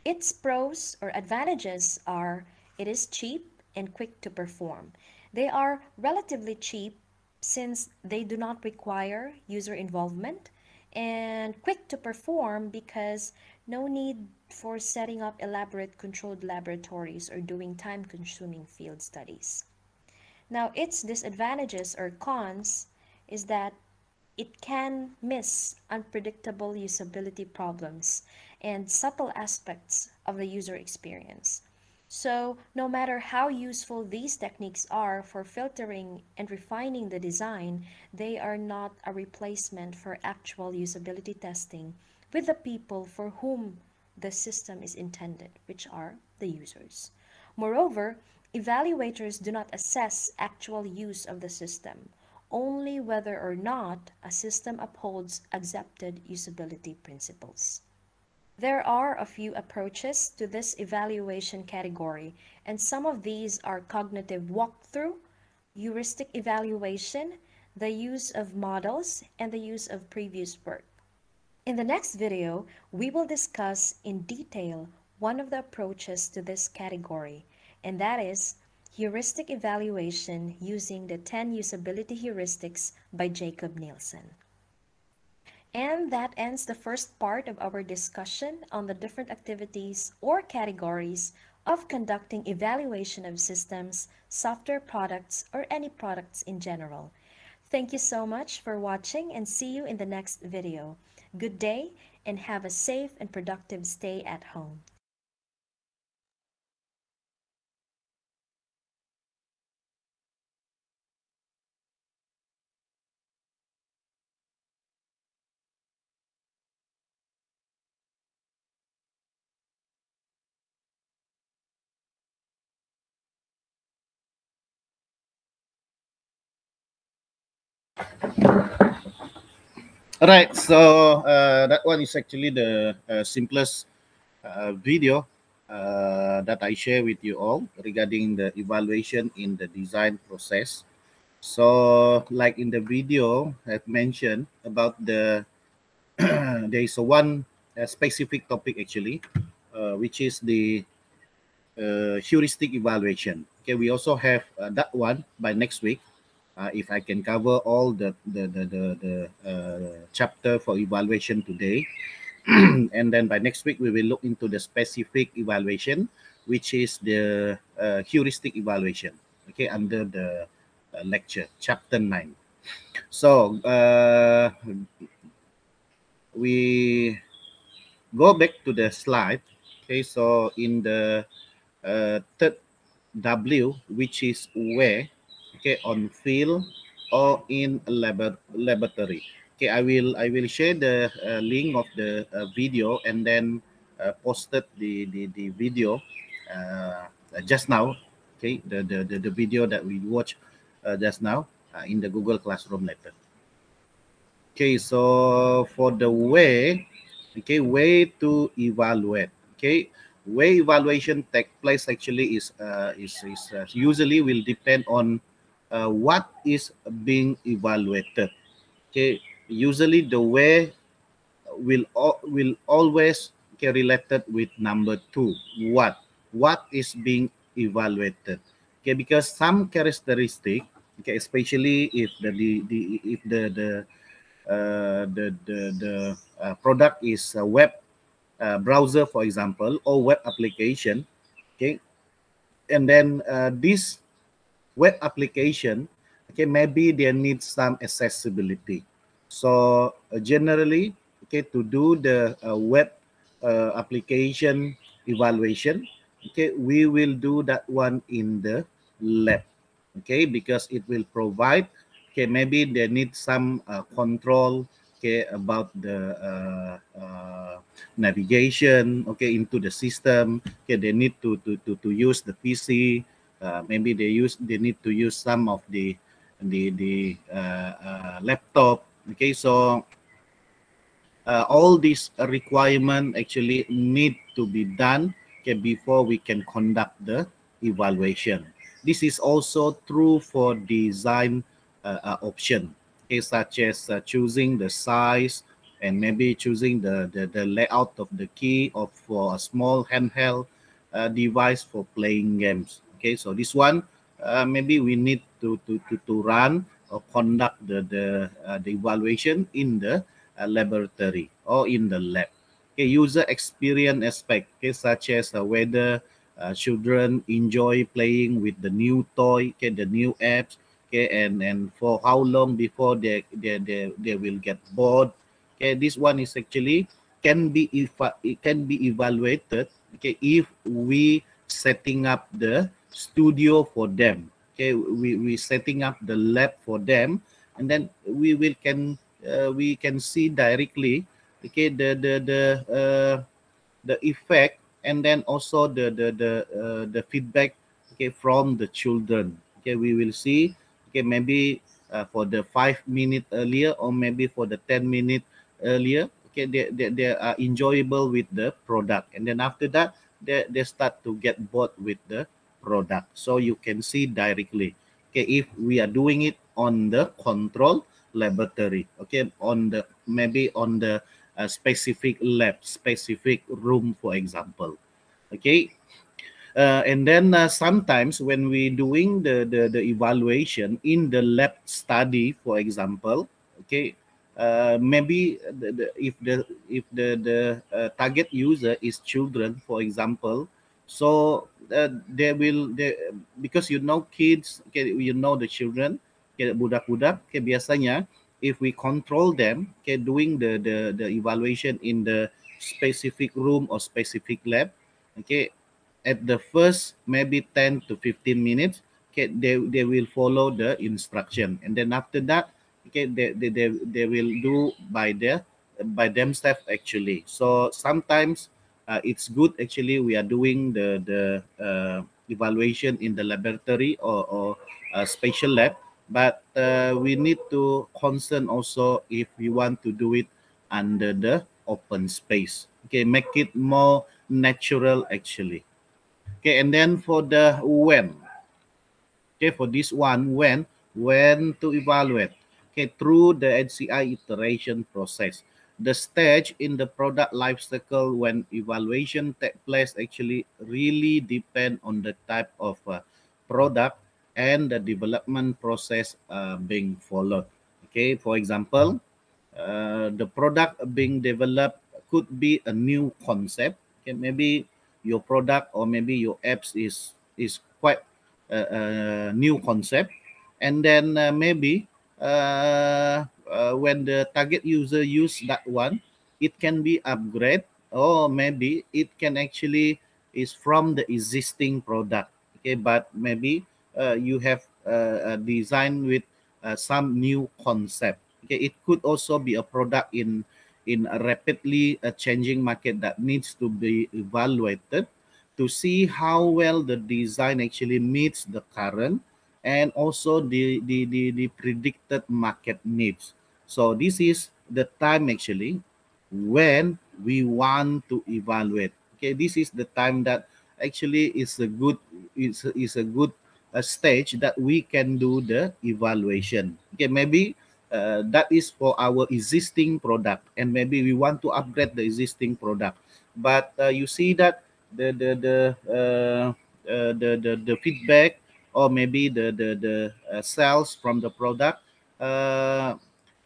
Its pros or advantages are it is cheap and quick to perform. They are relatively cheap since they do not require user involvement, and quick to perform because no need for setting up elaborate controlled laboratories or doing time-consuming field studies. Now, its disadvantages or cons is that it can miss unpredictable usability problems and subtle aspects of the user experience. So, no matter how useful these techniques are for filtering and refining the design, they are not a replacement for actual usability testing with the people for whom the system is intended, which are the users. Moreover, evaluators do not assess actual use of the system, only whether or not a system upholds accepted usability principles. There are a few approaches to this evaluation category, and some of these are cognitive walkthrough, heuristic evaluation, the use of models, and the use of previous work. In the next video, we will discuss in detail one of the approaches to this category, and that is heuristic evaluation using the 10 usability heuristics by Jacob Nielsen. And that ends the first part of our discussion on the different activities or categories of conducting evaluation of systems, software products, or any products in general. Thank you so much for watching and see you in the next video. Good day and have a safe and productive stay at home. All right, so that one is actually the simplest video that I share with you all regarding the evaluation in the design process. So, like in the video, I've mentioned about there is a one specific topic actually, which is the heuristic evaluation. Okay, we also have that one by next week. If I can cover all the chapter for evaluation today, and then by next week we will look into the specific evaluation, which is the heuristic evaluation. Okay, under the lecture chapter 9. So we go back to the slide. Okay, so in the third W, which is where, okay, on field or in a laboratory. Okay, I will share the link of the video and then posted the video just now. Okay, the video that we watched just now in the Google Classroom later. Okay, so for the way, okay, way to evaluate. Okay, way evaluation take place actually is usually will depend on what is being evaluated. Okay, usually the way will always get related with number two. What is being evaluated? Okay, because some characteristic, okay, especially if the if the product is a web browser, for example, or web application. Okay, and then this web application, okay, maybe they need some accessibility. So generally, okay, to do the web application evaluation, okay, we will do that one in the lab, okay, because it will provide, okay, maybe they need some control, okay, about the navigation, okay, into the system, okay, they need to use the PC, maybe they need to use some of the laptop, okay, so all these requirement actually need to be done, okay, before we can conduct the evaluation. This is also true for design option, okay, such as choosing the size and maybe choosing the layout of the key of for a small handheld device for playing games. Okay, so this one maybe we need to run or conduct the evaluation in the laboratory or in the lab. Okay, user experience aspect, okay, such as whether children enjoy playing with the new toy, okay, the new apps, okay, and for how long before they will get bored. Okay, this one is actually can be it can be evaluated, okay, if we setting up the studio for them. Okay, we setting up the lab for them, and then we can see directly, okay, the effect, and then also the feedback, okay, from the children. Okay, we will see, okay, maybe for the 5 minute earlier or maybe for the 10 minute earlier, okay, they are enjoyable with the product, and then after that they start to get bored with the product. So you can see directly, okay, if we are doing it on the control laboratory, okay, on the maybe on the specific lab, specific room, for example. Okay, and then sometimes when we doing the evaluation in the lab study, for example, okay, maybe if the target user is children, for example, so they will they because you know kids, okay, you know the children, okay, budak-budak, okay, biasanya if we control them, okay, doing the evaluation in the specific room or specific lab, okay, at the first maybe 10 to 15 minutes, okay, they will follow the instruction, and then after that, okay, they will do by themselves actually. So sometimes it's good actually we are doing the evaluation in the laboratory or spatial lab, but we need to concern also if we want to do it under the open space, okay, make it more natural actually. Okay, and then for the when, okay, for this one, when to evaluate, okay, through the HCI iteration process. The stage in the product life cycle when evaluation take place actually really depend on the type of product and the development process being followed. Okay, for example, the product being developed could be a new concept. Okay, maybe your product or maybe your apps is quite a new concept, and then maybe when the target user use that one, it can be upgrade, or maybe it can actually is from the existing product. Okay, but maybe you have a design with some new concept. Okay, it could also be a product in a rapidly changing market that needs to be evaluated to see how well the design actually meets the current and also the predicted market needs. So this is the time actually when we want to evaluate. Okay, this is the time that actually is a good stage that we can do the evaluation. Okay, maybe that is for our existing product, and maybe we want to upgrade the existing product, but you see that the feedback or maybe the sales from the product uh,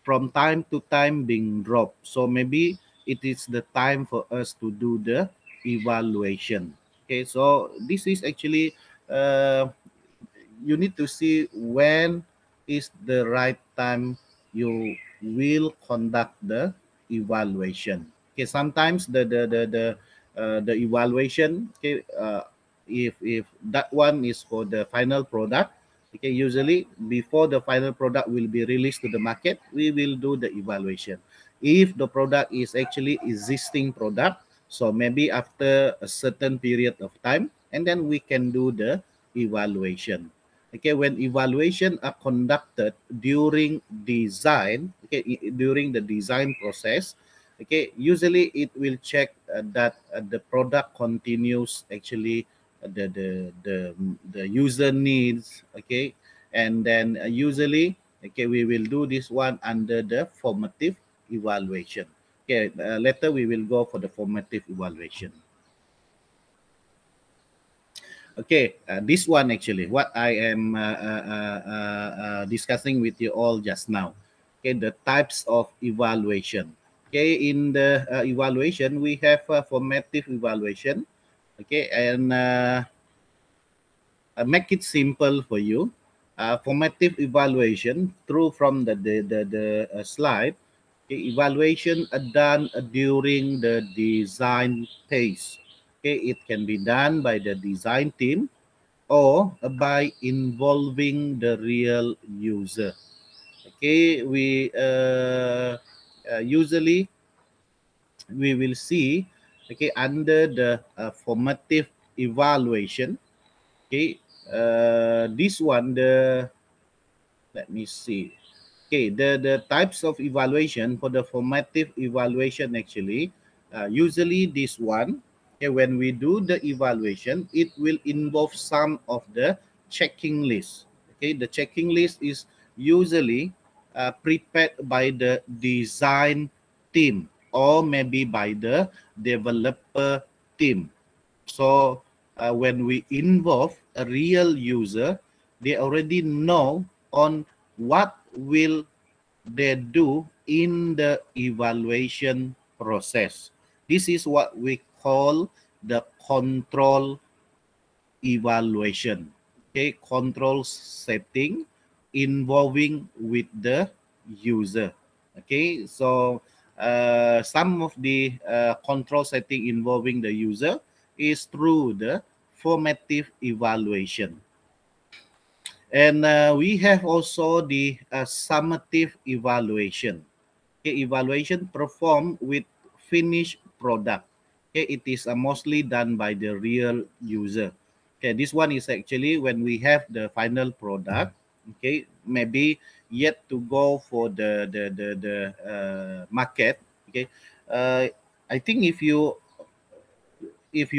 from time to time being dropped. So maybe it is the time for us to do the evaluation. Okay, so this is actually you need to see when is the right time you will conduct the evaluation. Okay, sometimes the evaluation, okay, If that one is for the final product, okay, usually before the final product will be released to the market, we will do the evaluation. If the product is actually existing product, so maybe after a certain period of time, and then we can do the evaluation. Okay, when evaluation are conducted during design, okay, during the design process, okay, usually it will check that the product continues actually the user needs, okay, and then usually, okay, we will do this one under the formative evaluation. Okay, later we will go for the formative evaluation. Okay, this one actually, what I am discussing with you all just now. Okay, the types of evaluation. Okay, in the evaluation, we have formative evaluation. Okay, and make it simple for you. Formative evaluation, through from the slide. Okay, evaluation are done during the design phase. Okay, it can be done by the design team or by involving the real user. Okay, we usually we will see, okay, under the formative evaluation. Okay, this one, the, let me see. Okay, the types of evaluation for the formative evaluation actually, usually this one, okay, when we do the evaluation, it will involve some of the checking list. Okay, the checking list is usually prepared by the design team or maybe by the developer team. So when we involve a real user, they already know on what will they do in the evaluation process. This is what we call the control evaluation. Okay, control setting involving with the user. Okay, so some of the control setting involving the user is through the formative evaluation. And we have also the summative evaluation. Okay, evaluation performed with finished product. Okay, it is mostly done by the real user. Okay, this one is actually when we have the final product. Okay, maybe yet to go for the market. Okay, uh, I think if you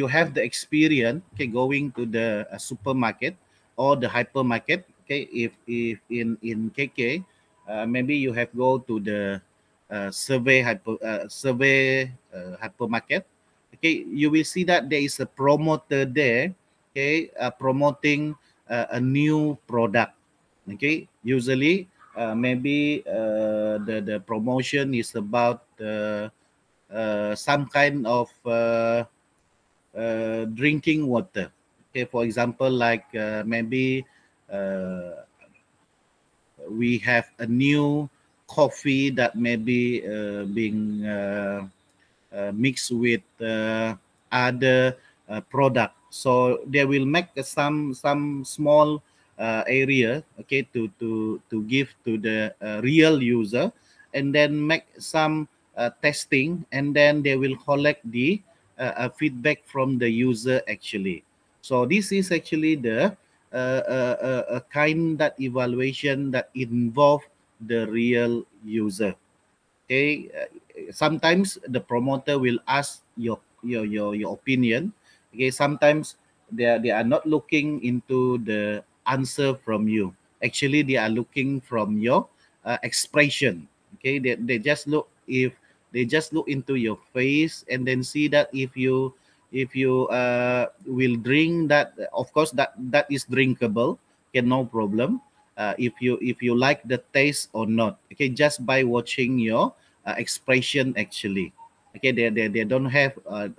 have the experience, okay, going to the supermarket or the hypermarket, okay, if in KK, maybe you have go to the survey hypermarket, okay, you will see that there is a promoter there, okay, promoting a new product. Okay, usually maybe the promotion is about some kind of drinking water. Okay, for example, like maybe uh, we have a new coffee that may be being mixed with other product. So they will make some small area, okay, to give to the real user, and then make some testing, and then they will collect the feedback from the user actually. So this is actually the a kind that evaluation that involve the real user. Okay, sometimes the promoter will ask your opinion. Okay, sometimes they are not looking into the answer from you. Actually, they are looking from your expression. Okay, they just look, if they just look into your face and then see that if you will drink that, of course that is drinkable. Okay, no problem. If you like the taste or not, okay, just by watching your expression actually. Okay, they don't have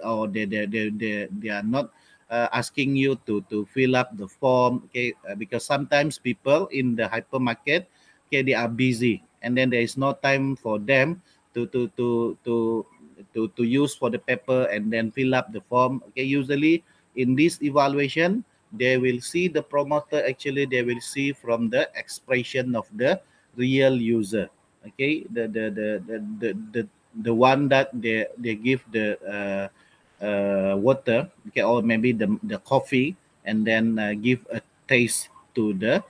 or they are not asking you to fill up the form. Okay, because sometimes people in the hypermarket, okay, they are busy, and then there is no time for them to to to to to use for the paper and then fill up the form. Okay, usually in this evaluation, they will see the promoter, actually they will see from the expression of the real user. Okay, the one that they give the water, okay, or maybe the coffee, and then give a taste to the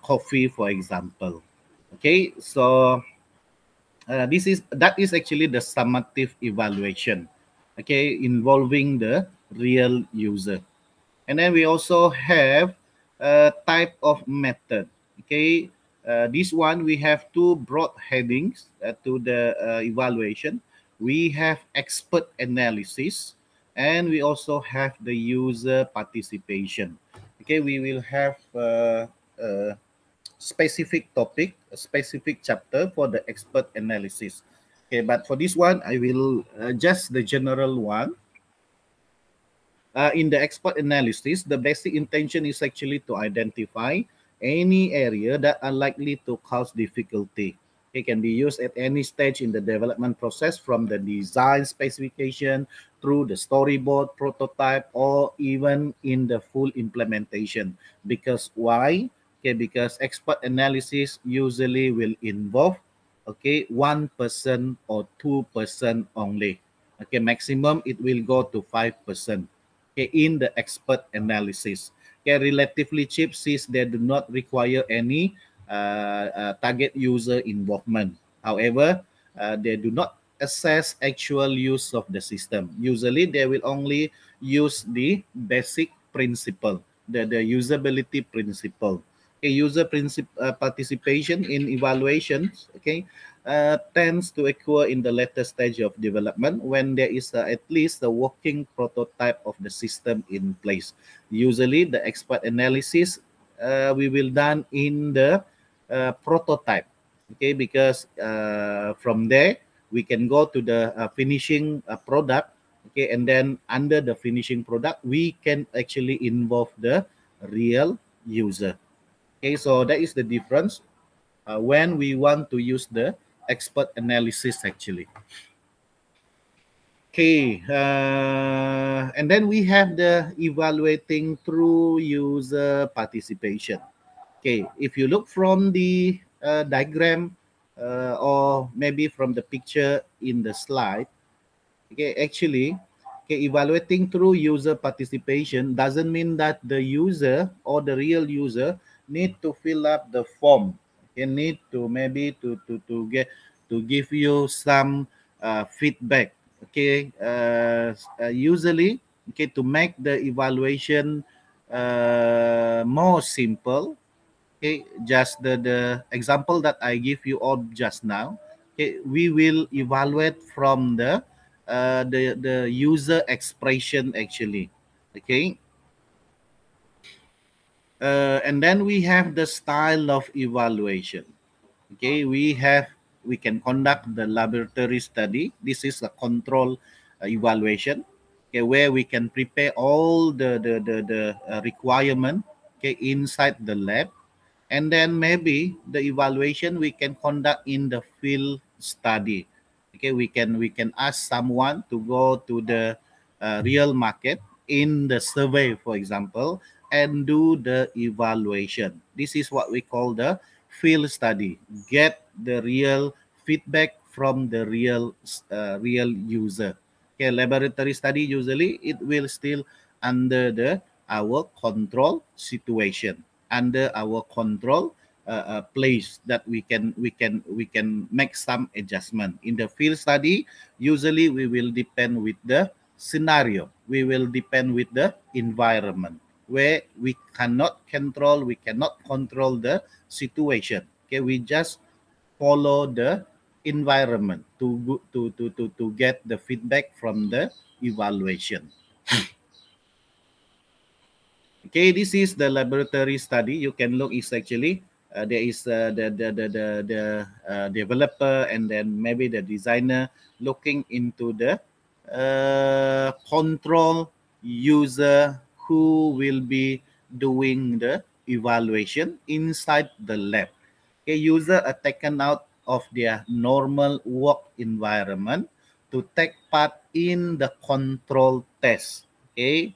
coffee, for example. Okay, so that is actually the summative evaluation, okay, involving the real user. And then we also have a type of method. Okay, this one we have two broad headings to the evaluation. We have expert analysis, and we also have the user participation. Okay, we will have specific topic, a specific chapter for the expert analysis. Okay, but for this one, I will just the general one. In the expert analysis, the basic intention is actually to identify any area that are likely to cause difficulty. It can be used at any stage in the development process, from the design specification through the storyboard, prototype, or even in the full implementation. Because why? Okay, because expert analysis usually will involve, okay, one person or 2% only. Okay, maximum it will go to 5%. Okay, in the expert analysis. Okay, relatively cheap since they do not require any target user involvement. However, they do not assess actual use of the system. Usually, they will only use the basic principle, the usability principle. Okay, participation in evaluations, okay, tends to occur in the later stage of development when there is at least a working prototype of the system in place. Usually, the expert analysis we will done in the prototype, okay, because from there we can go to the finishing product, okay, and then under the finishing product we can actually involve the real user. Okay, so that is the difference when we want to use the expert analysis actually. Okay, and then we have the evaluating through user participation. Okay, if you look from the diagram or maybe from the picture in the slide, okay, actually, okay, evaluating through user participation doesn't mean that the user or the real user need to fill up the form. Okay, need to maybe to get to give you some feedback. Okay, usually, okay, to make the evaluation more simple. Okay, just the example that I give you all just now. Okay, we will evaluate from the user expression actually. Okay, and then we have the style of evaluation. Okay, we can conduct the laboratory study. This is a control evaluation. Okay, where we can prepare all the requirement, okay, inside the lab, and then maybe the evaluation we can conduct in the field study. Okay, we can ask someone to go to the real market in the survey, for example, and do the evaluation. This is what we call the field study. Get the real feedback from the real user. Okay, laboratory study usually it will still under the our control situation, under our control place that we can make some adjustment. In the field study, usually we will depend with the scenario, we will depend with the environment where we cannot control the situation. Okay, we just follow the environment to get the feedback from the evaluation. Okay, this is the laboratory study. You can look. Is actually there is the developer and then maybe the designer looking into the control user who will be doing the evaluation inside the lab. Okay, user are taken out of their normal work environment to take part in the control test. Okay,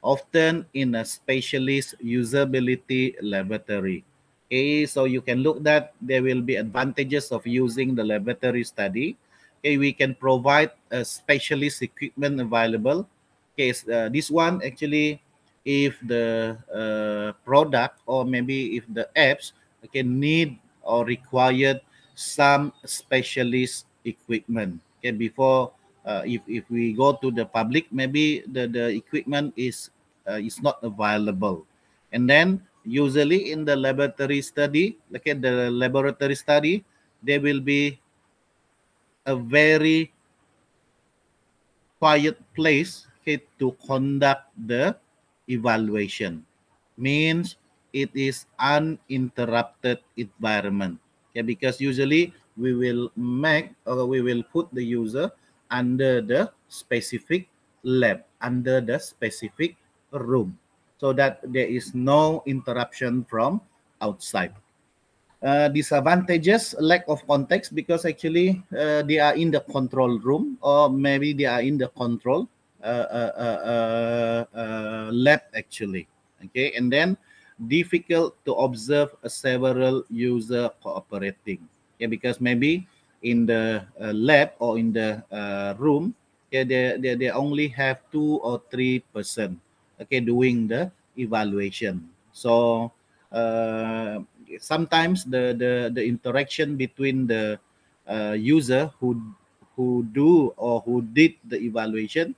often in a specialist usability laboratory. Okay, so you can look that there will be advantages of using the laboratory study. Okay, we can provide a specialist equipment available. Okay, this one actually, if the product or maybe if the apps okay need or required some specialist equipment. Okay, before if we go to the public, maybe the equipment is not available, and then usually in the laboratory study, okay, the laboratory study, there will be a very quiet place okay, to conduct the evaluation. Means it is uninterrupted environment. Okay, because usually we will make or we will put the user under the specific lab, under the specific room, so that there is no interruption from outside. Disadvantages, lack of context, because actually they are in the control room or maybe they are in the control lab actually. Okay, and then difficult to observe several user cooperating. Okay, because maybe in the lab or in the room, okay, they only have 2 or 3% okay doing the evaluation. So sometimes the interaction between the user who do or who did the evaluation,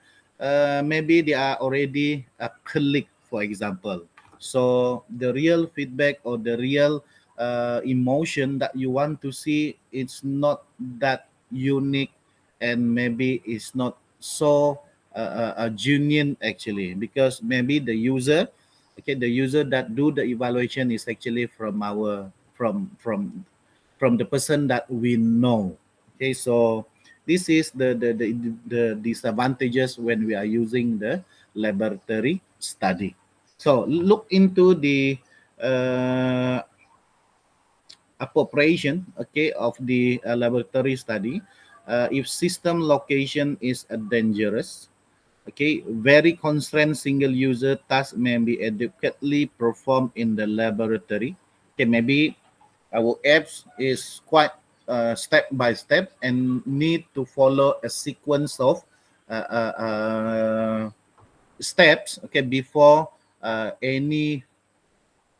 maybe they are already a colleague, for example. So the real feedback or the real emotion that you want to see, it's not that unique, and maybe it's not so genuine actually, because maybe the user, okay, the user that do the evaluation is actually from our from the person that we know. Okay, so this is the disadvantages when we are using the laboratory study. So look into the uh, appropriation, okay, of the laboratory study. If system location is dangerous, okay, very constrained single user task may be adequately performed in the laboratory. Okay, maybe our apps is quite step by step and need to follow a sequence of uh, uh, uh, steps, okay, before any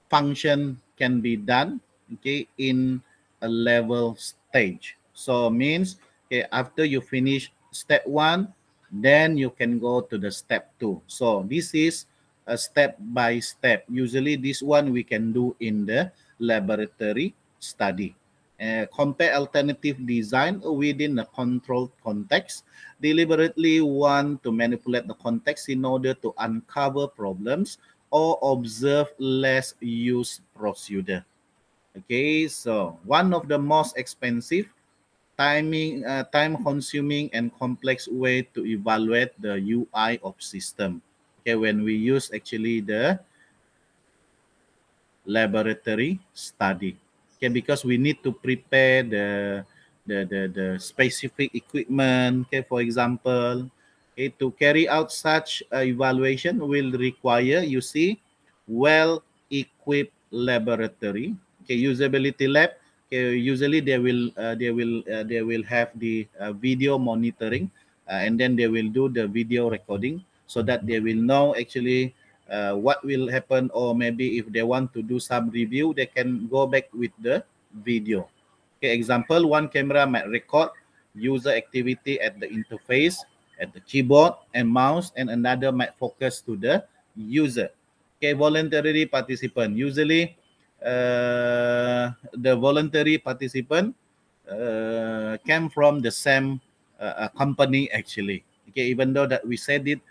function can be done, okay, in a level stage. So means, okay, after you finish step one, then you can go to the step two. So this is a step by step. Usually this one we can do in the laboratory study. Compare alternative design within a controlled context. Deliberately want to manipulate the context in order to uncover problems or observe less used procedure. Okay, so one of the most expensive, time consuming and complex way to evaluate the UI of system. Okay, when we use actually the laboratory study. Okay, because we need to prepare the specific equipment. Okay, for example, okay, to carry out such evaluation will require, you see, well-equipped laboratory. Okay, usability lab. Okay, usually they will have the video monitoring, and then they will do the video recording so that they will know actually what will happen, or maybe if they want to do some review, they can go back with the video. Okay, example, one camera might record user activity at the interface, at the keyboard and mouse, and another might focus to the user. Okay, voluntary participant. Usually, the voluntary participant came from the same company actually. Okay, even though that we said it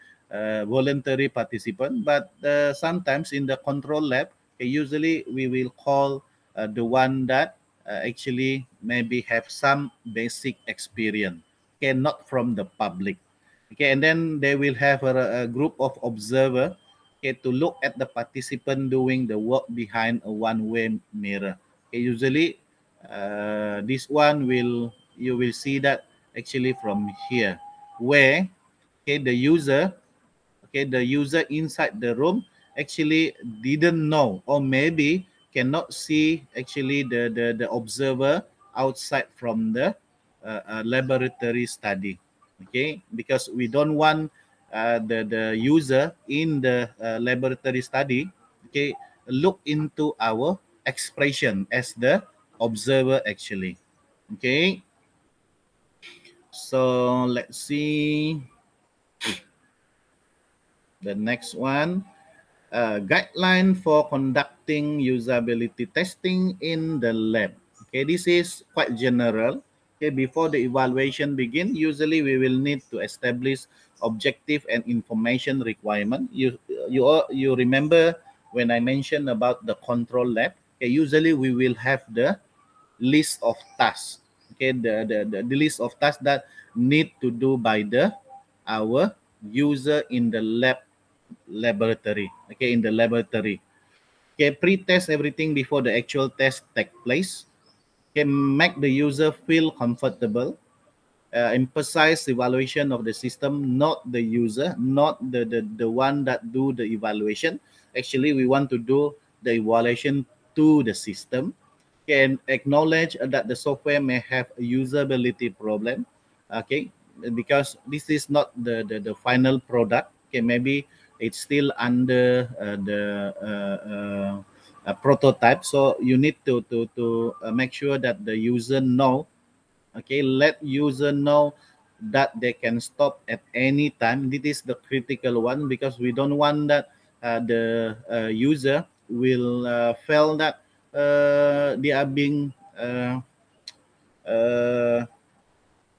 voluntary participant, but sometimes in the control lab, okay, usually we will call the one that actually maybe have some basic experience, okay, not from the public. Okay, and then they will have a group of observer, okay, to look at the participant doing the work behind a one-way mirror. Okay, usually this one will, you will see that actually from here, where okay the user Okay, the user inside the room actually didn't know, or maybe cannot see actually the observer outside from the laboratory study. Okay, because we don't want the user in the laboratory study, okay, look into our expression as the observer actually. Okay, so let's see the next one. Guideline for conducting usability testing in the lab. Okay, this is quite general. Okay, before the evaluation begin, usually we will need to establish objective and information requirement. You remember when I mentioned about the control lab? Okay, usually we will have the list of tasks. Okay, the list of tasks that need to do by the our user in the laboratory. Okay, in the laboratory. Okay, pre-test everything before the actual test take place. Okay, make the user feel comfortable. Emphasize evaluation of the system, not the user, not the one that do the evaluation. Actually, we want to do the evaluation to the system. Can acknowledge that the software may have a usability problem. Okay, because this is not the final product. Okay, maybe it's still under the prototype. So you need to make sure that the user know. Okay, let user know that they can stop at any time. This is the critical one, because we don't want that the user will feel that they are being uh,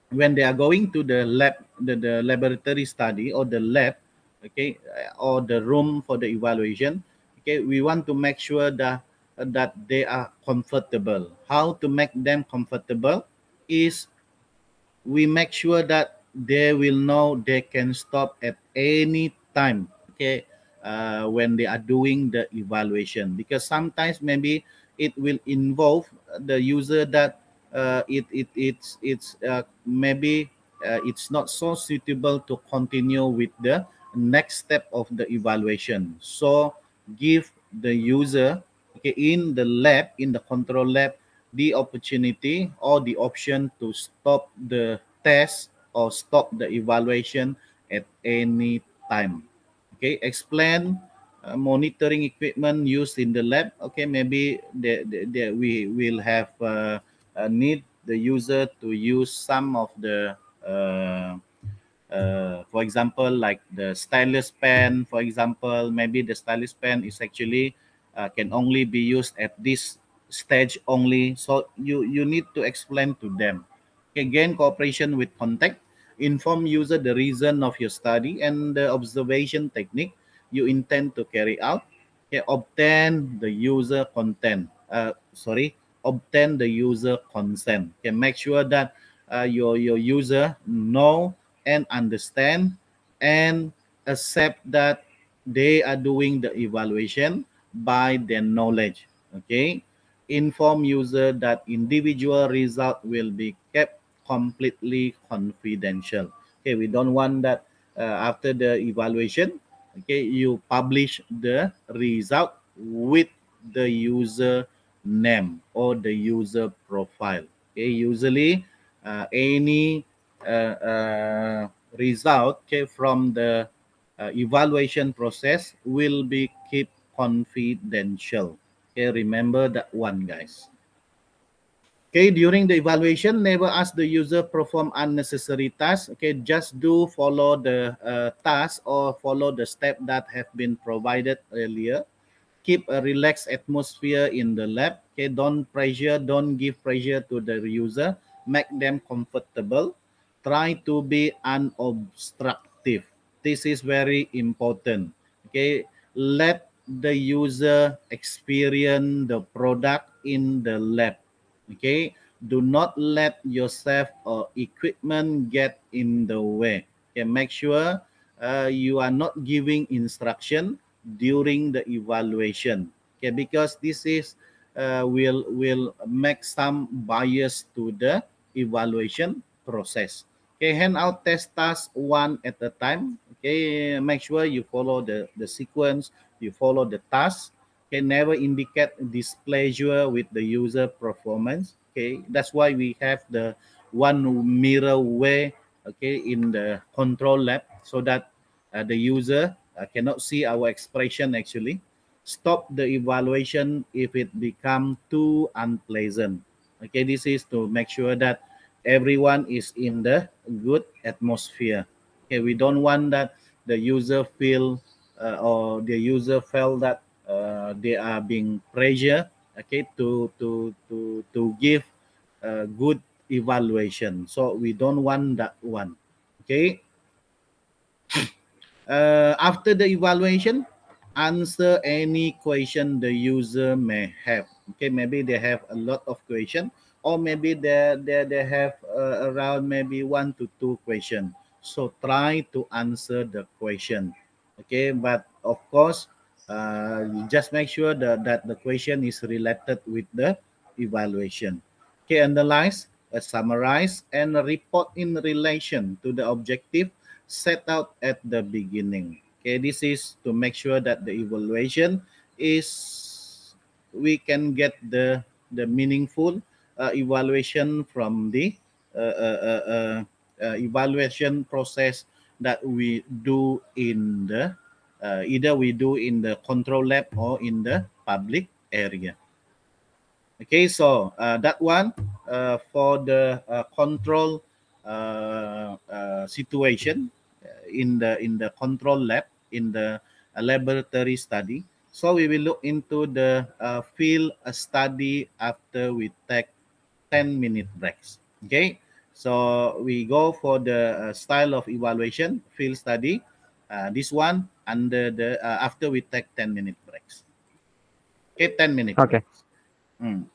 when they are going to the lab, the laboratory study or the lab, okay, or the room for the evaluation. Okay, we want to make sure that they are comfortable. How to make them comfortable is we make sure that they will know they can stop at any time. Okay, when they are doing the evaluation, because sometimes maybe it will involve the user that it's maybe it's not so suitable to continue with the next step of the evaluation. So give the user, okay, in the lab, in the control lab, the opportunity or the option to stop the test or stop the evaluation at any time. Okay, explain monitoring equipment used in the lab. Okay, maybe we will have need the user to use some of the for example, like the stylus pen. For example, maybe the stylus pen is actually can only be used at this stage only. So you need to explain to them. Again, cooperation with contact. Inform user the reason of your study and the observation technique you intend to carry out. Okay, obtain the user content. Obtain the user consent. Okay, make sure that your user know and understand and accept that they are doing the evaluation by their knowledge. Okay, inform user that individual result will be kept completely confidential. Okay, we don't want that after the evaluation, okay, you publish the result with the user name or the user profile. Okay, usually any result, okay, from the evaluation process will be kept confidential. Okay, remember that one, guys. Okay, during the evaluation, never ask the user perform unnecessary tasks. Okay, just do follow the task or follow the step that have been provided earlier. Keep a relaxed atmosphere in the lab. Okay, don't give pressure to the user. Make them comfortable. Try to be unobstructive. This is very important. Okay, let the user experience the product in the lab. Okay, do not let yourself or equipment get in the way. Okay, make sure you are not giving instruction during the evaluation. Okay, because this is will make some bias to the evaluation process. Okay, hand out test tasks one at a time. Okay, make sure you follow the sequence, you follow the task. Okay, never indicate displeasure with the user performance. Okay, that's why we have the one mirror way. Okay, in the control lab, so that the user cannot see our expression actually. Stop the evaluation if it become too unpleasant. Okay, this is to make sure that everyone is in the good atmosphere. Okay, we don't want that the user feel or the user felt that they are being pressured. Okay, to give a good evaluation. So we don't want that one. Okay. After the evaluation, answer any question the user may have. Okay, maybe they have a lot of question, or maybe they have around maybe 1 to 2 questions. So try to answer the question. Okay, but of course, you just make sure that the question is related with the evaluation. Okay, analyze, summarize, and report in relation to the objective set out at the beginning. Okay, this is to make sure that the evaluation is we can get the meaningful evaluation from the uh, uh, uh, uh, evaluation process that we do in the either we do in the control lab or in the public area. Okay, so that one for the control situation in the control lab in the laboratory study. So we will look into the field study after we take 10-minute breaks. Okay, so we go for the style of evaluation field study. This one under the after we take 10-minute breaks. Okay, 10-minute Okay. breaks. Mm.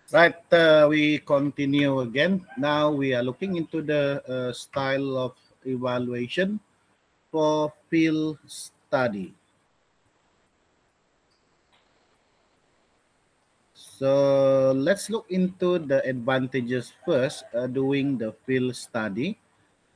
Right, we continue again. Now we are looking into the style of evaluation for field study. So let's look into the advantages first doing the field study.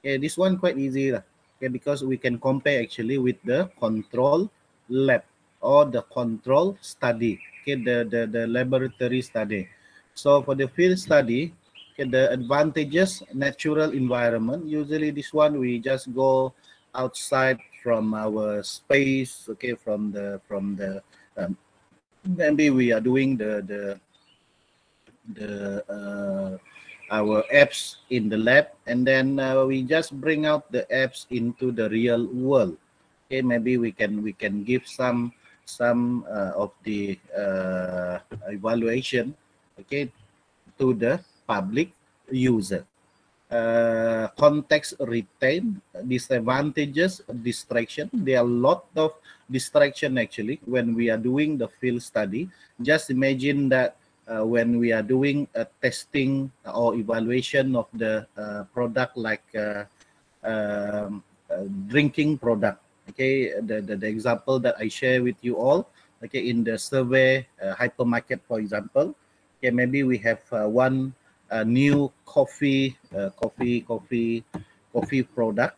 Okay, this one quite easy lah. Okay, because we can compare actually with the control lab or the control study. Okay, the laboratory study. So for the field study, okay, the advantages, natural environment. Usually this one we just go outside from our space. Okay, from the maybe we are doing the our apps in the lab, and then we just bring out the apps into the real world. Okay, maybe we can give some of the evaluation, okay, to the public user. Context retain, disadvantages, distraction. There are a lot of distraction actually when we are doing the field study. Just imagine that when we are doing a testing or evaluation of the product like drinking product. Okay, the example that I share with you all. Okay, in the survey hypermarket, for example. Okay, maybe we have one new coffee product,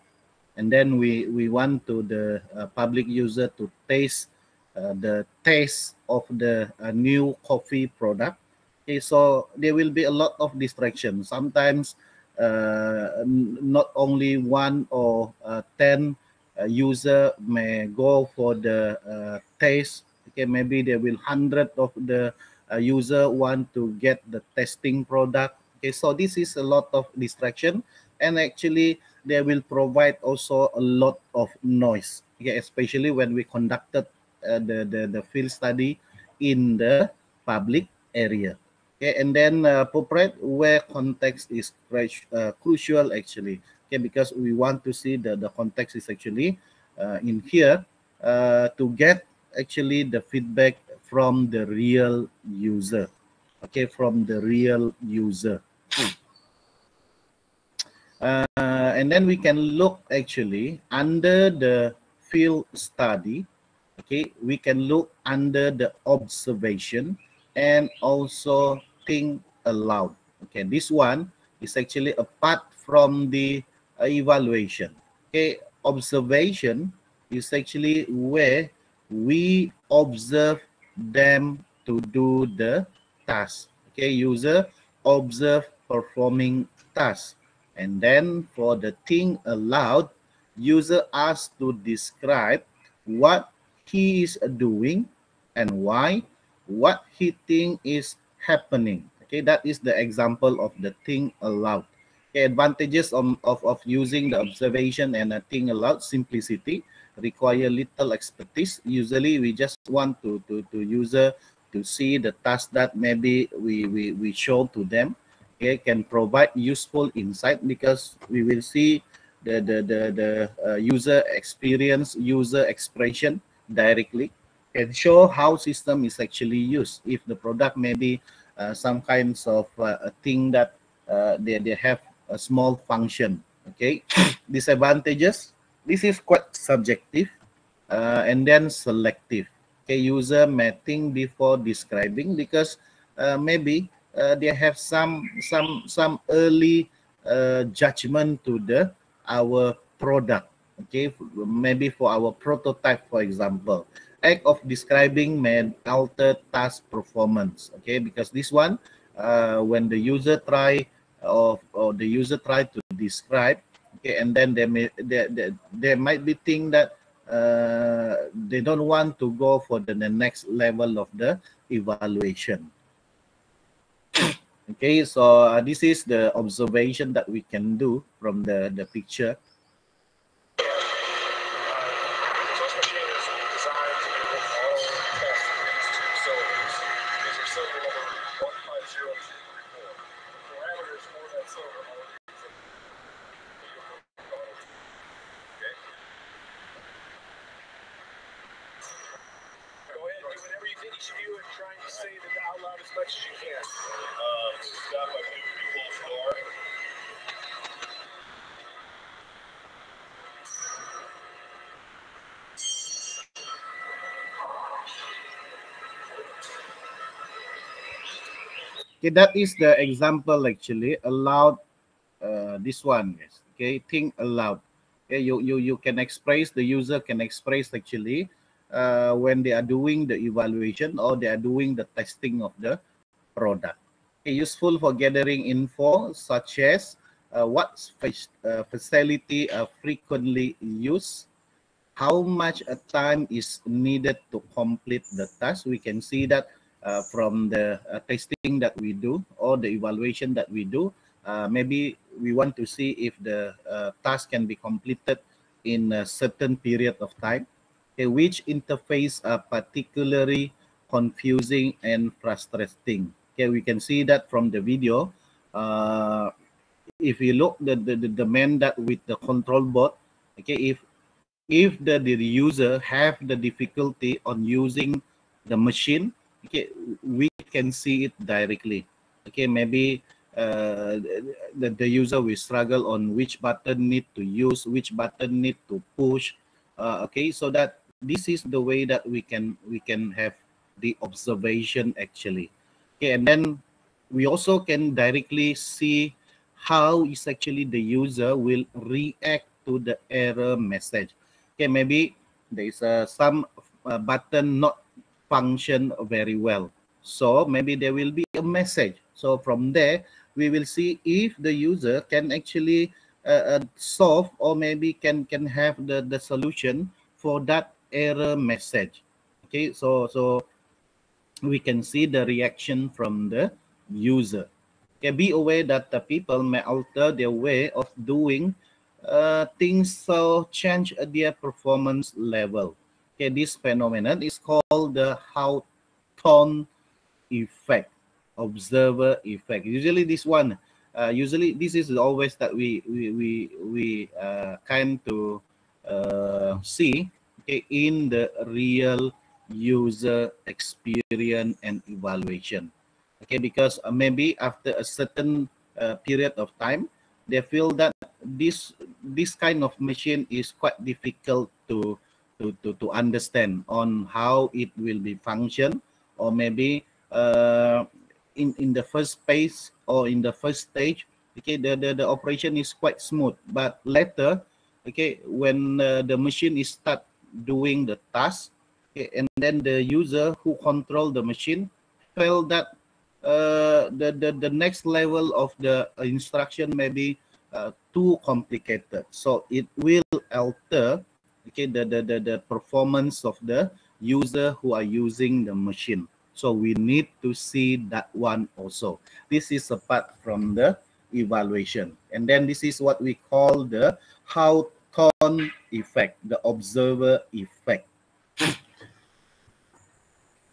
and then we want to the public user to taste the taste of the new coffee product. Okay, so there will be a lot of distraction. Sometimes not only one or 10 user may go for the taste. Okay, maybe there will hundred of the user want to get the testing product. Okay, so this is a lot of distraction, and actually they will provide also a lot of noise. Okay, especially when we conducted the field study in the public area. Okay, and then appropriate where context is crucial actually. Okay, because we want to see the context is actually in here to get actually the feedback from the real user. Okay, from the real user. And then we can look actually under the field study. Okay, we can look under the observation and also think aloud. Okay, this one is actually apart from the evaluation. Okay, observation is actually where we observe them to do the task. Okay, user observe performing task. And then for the think aloud, user asked to describe what he is doing and why, what he think is happening. Okay, that is the example of the think aloud. Okay, advantages of using the observation and a think aloud: simplicity, require little expertise. Usually we just want to user to see the task that maybe we show to them. Okay, can provide useful insight because we will see the user experience, user expression directly, and show how system is actually used. If the product maybe some kinds of a thing that they have a small function. Okay, disadvantages. This is quite subjective and then selective. Okay, user may think before describing because maybe they have some early judgment to the our product. Okay, maybe for our prototype, for example, act of describing may alter task performance. Okay, because this one when the user try or the user try to describe, okay, and then they might be think that they don't want to go for the next level of the evaluation. Okay, so this is the observation that we can do from the picture. each of you are trying to say that out loud as much as you can. Stop by people's door. Okay, that is the example actually. Aloud, this one, yes. Okay, think aloud. Okay, you can express, the user can express actually when they are doing the evaluation or they are doing the testing of the product. Okay, useful for gathering info such as what facility are frequently used, how much time is needed to complete the task. We can see that from the testing that we do or the evaluation that we do. Maybe we want to see if the task can be completed in a certain period of time. Okay, which interface are particularly confusing and frustrating. Okay, we can see that from the video. If you look the man that with the control board, okay, if the user have the difficulty on using the machine, okay, we can see it directly. Okay, maybe the user will struggle on which button need to use, which button need to push. Okay, so that this is the way that we can have the observation actually. Okay, and then we also can directly see how is actually the user will react to the error message. Okay, maybe there is some button not function very well, so maybe there will be a message. So from there we will see if the user can actually solve or maybe can have the solution for that error message. Okay, so we can see the reaction from the user. Okay, be aware that the people may alter their way of doing things, so change their performance level. Okay, this phenomenon is called the Hawthorne effect, observer effect. Usually this one, usually this is always that we kind to see, okay, in the real user experience and evaluation. Okay, because maybe after a certain period of time, they feel that this kind of machine is quite difficult to understand on how it will be function, or maybe in the first phase or in the first stage, okay, the operation is quite smooth, but later, okay, when the machine is start doing the task, okay, and then the user who control the machine felt that the next level of the instruction may be too complicated, so it will alter, okay, the performance of the user who are using the machine. So we need to see that one also. This is apart from the evaluation. And then this is what we call the Hawthorne effect, the observer effect.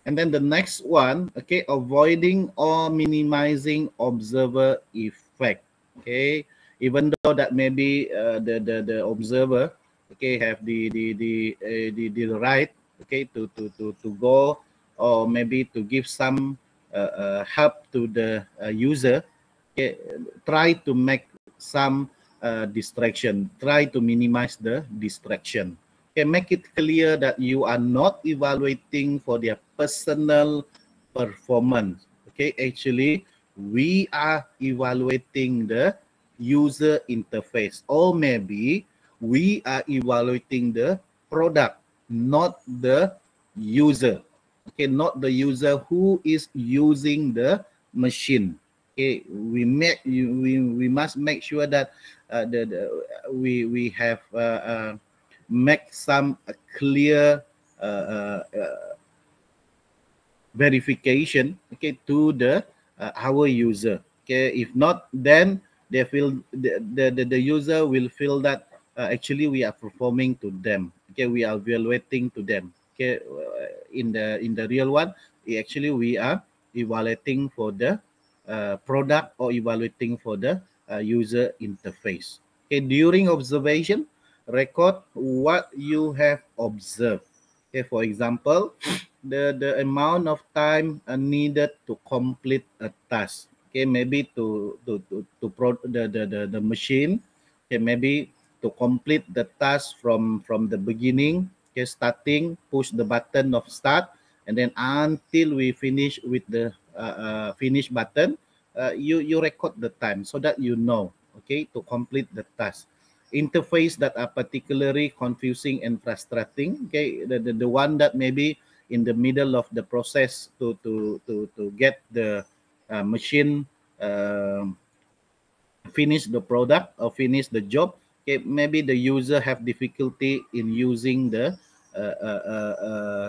And then the next one, okay, avoiding or minimizing observer effect. Okay, even though that maybe the observer, okay, have the right, okay, to go, or maybe to give some help to the user. Okay, try to make some distraction, try to minimize the distraction. Okay, make it clear that you are not evaluating for their personal performance. Okay, actually we are evaluating the user interface, or maybe we are evaluating the product, not the user. Okay, not the user who is using the machine. Okay, we must make sure that we have make some clear verification, okay, to the our user. Okay, if not, then they feel the user will feel that actually we are performing to them. Okay, we are evaluating to them. Okay, in the real one, actually we are evaluating for the product or evaluating for the user interface. Okay, during observation, record what you have observed. Okay, for example, the amount of time needed to complete a task. Okay, maybe the machine. Okay, maybe to complete the task from the beginning. Okay, starting, push the button of start, and then until we finish with the finish button, you record the time so that you know. Okay, to complete the task. Interface that are particularly confusing and frustrating. Okay, the one that maybe in the middle of the process to get the machine finish the product or finish the job. Okay, maybe the user have difficulty in using the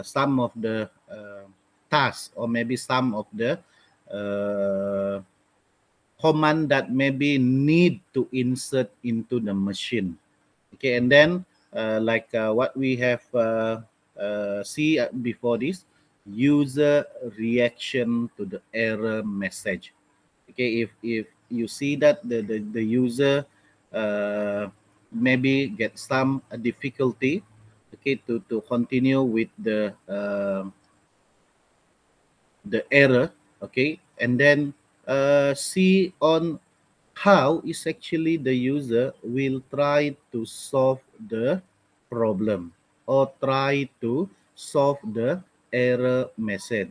some of the tasks, or maybe some of the uh, command that maybe need to insert into the machine. Okay, and then what we have see before this, user reaction to the error message. Okay, if you see that the user maybe get some difficulty, okay, to continue with the error, okay, and then see on how is actually the user will try to solve the problem or try to solve the error message.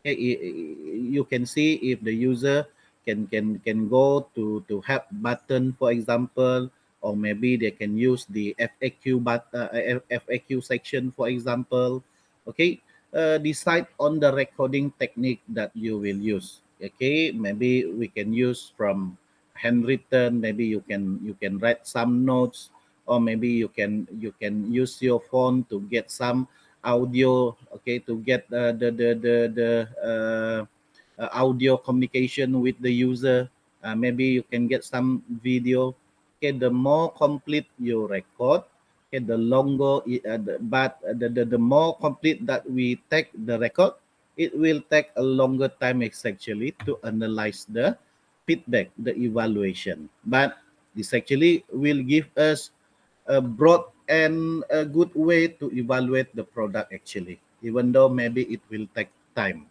Okay, you can see if the user can go to help button, for example, or maybe they can use the FAQ section, for example. Okay, decide on the recording technique that you will use. Okay, maybe we can use from handwritten. Maybe you can write some notes, or maybe you can use your phone to get some audio. Okay, to get the audio communication with the user. Maybe you can get some video. Okay, the more complete you record, okay, the longer the more complete that we take the record, it will take a longer time actually to analyze the feedback, the evaluation. But this actually will give us a broad and a good way to evaluate the product actually, even though maybe it will take time.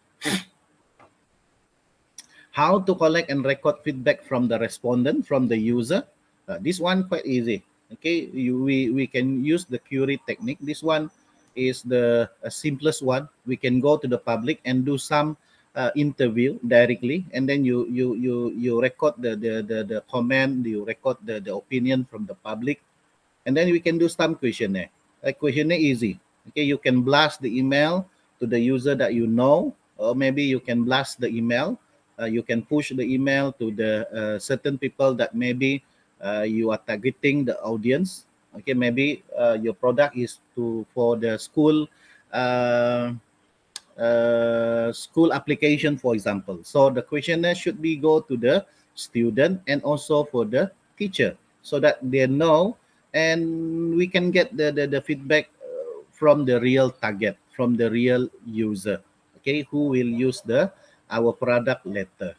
How to collect and record feedback from the respondent, from the user. This one quite easy. Okay, we can use the query technique. This one is the simplest one. We can go to the public and do some interview directly, and then you record the comment, you record the opinion from the public, and then we can do some questionnaire. Questionnaire easy. Okay, you can blast the email to the user that you know, or maybe you can blast the email. You can push the email to the certain people that maybe you are targeting the audience. Okay, maybe your product is to for the uh, school application, for example. So the questionnaire should be go to the student and also for the teacher, so that they know, and we can get the feedback from the real target, from the real user, okay, who will use the our product later.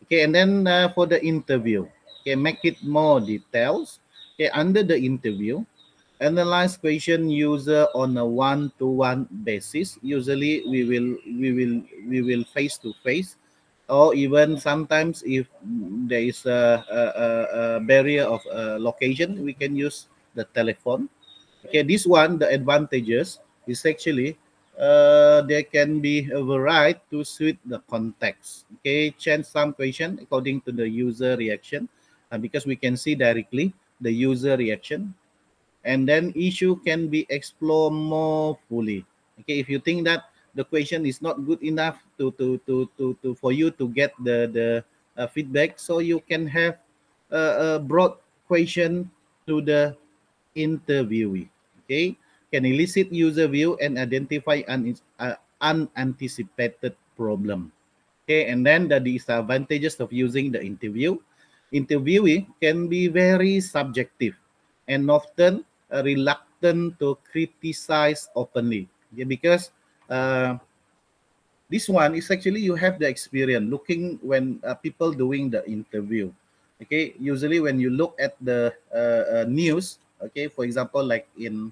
Okay, and then for the interview, okay, make it more details. Okay, under the interview, analyze question user on a one-to-one basis. Usually we will face to face, or even sometimes if there is a barrier of location, we can use the telephone. Okay, this one, the advantages is actually there can be a variety to suit the context. Okay, change some question according to the user reaction, because we can see directly the user reaction, and then issue can be explored more fully. Okay, if you think that the question is not good enough to for you to get the feedback, so you can have a broad question to the interviewee. Okay, can elicit user view and identify unanticipated problem. Okay, and then the disadvantages of using the interview. Interviewee can be very subjective and often reluctant to criticize openly. Yeah, because uh, this one is actually you have the experience looking when people doing the interview. Okay, usually when you look at the news, okay, for example, like in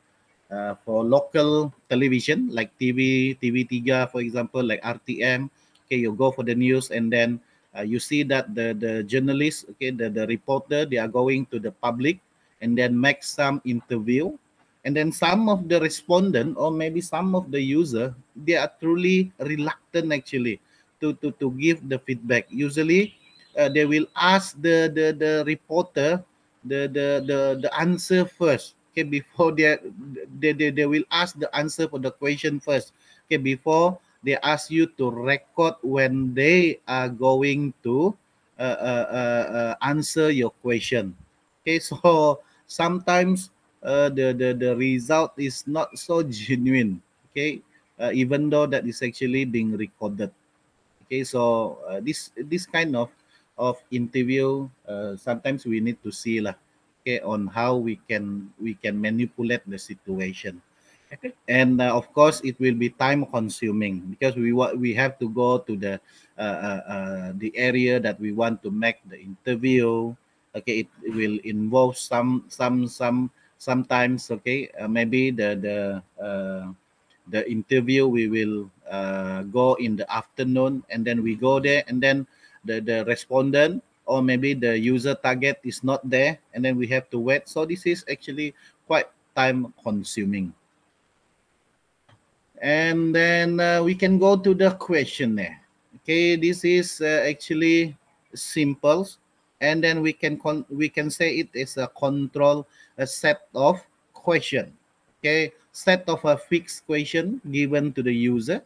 for local television like TV3, for example, like RTM. Okay, you go for the news, and then you see that the journalist, okay, the reporter, they are going to the public and then make some interview, and then some of the respondent or maybe some of the user, they are truly reluctant actually to give the feedback. Usually they will ask the reporter the answer first, okay, before they will ask the answer for the question first, okay, before they ask you to record when they are going to answer your question. Okay, so sometimes the result is not so genuine, okay, even though that is actually being recorded. Okay, so this kind of interview, sometimes we need to see lah, okay, on how we can manipulate the situation. And of course it will be time consuming because we have to go to the area that we want to make the interview. Okay, it will involve sometimes, okay, maybe the interview we will go in the afternoon, and then we go there, and then the respondent or maybe the user target is not there, and then we have to wait. So this is actually quite time consuming. And then we can go to the questionnaire. Okay, this is actually simple, and then we can say it is a control, a set of question. Okay, set of a fixed question given to the user,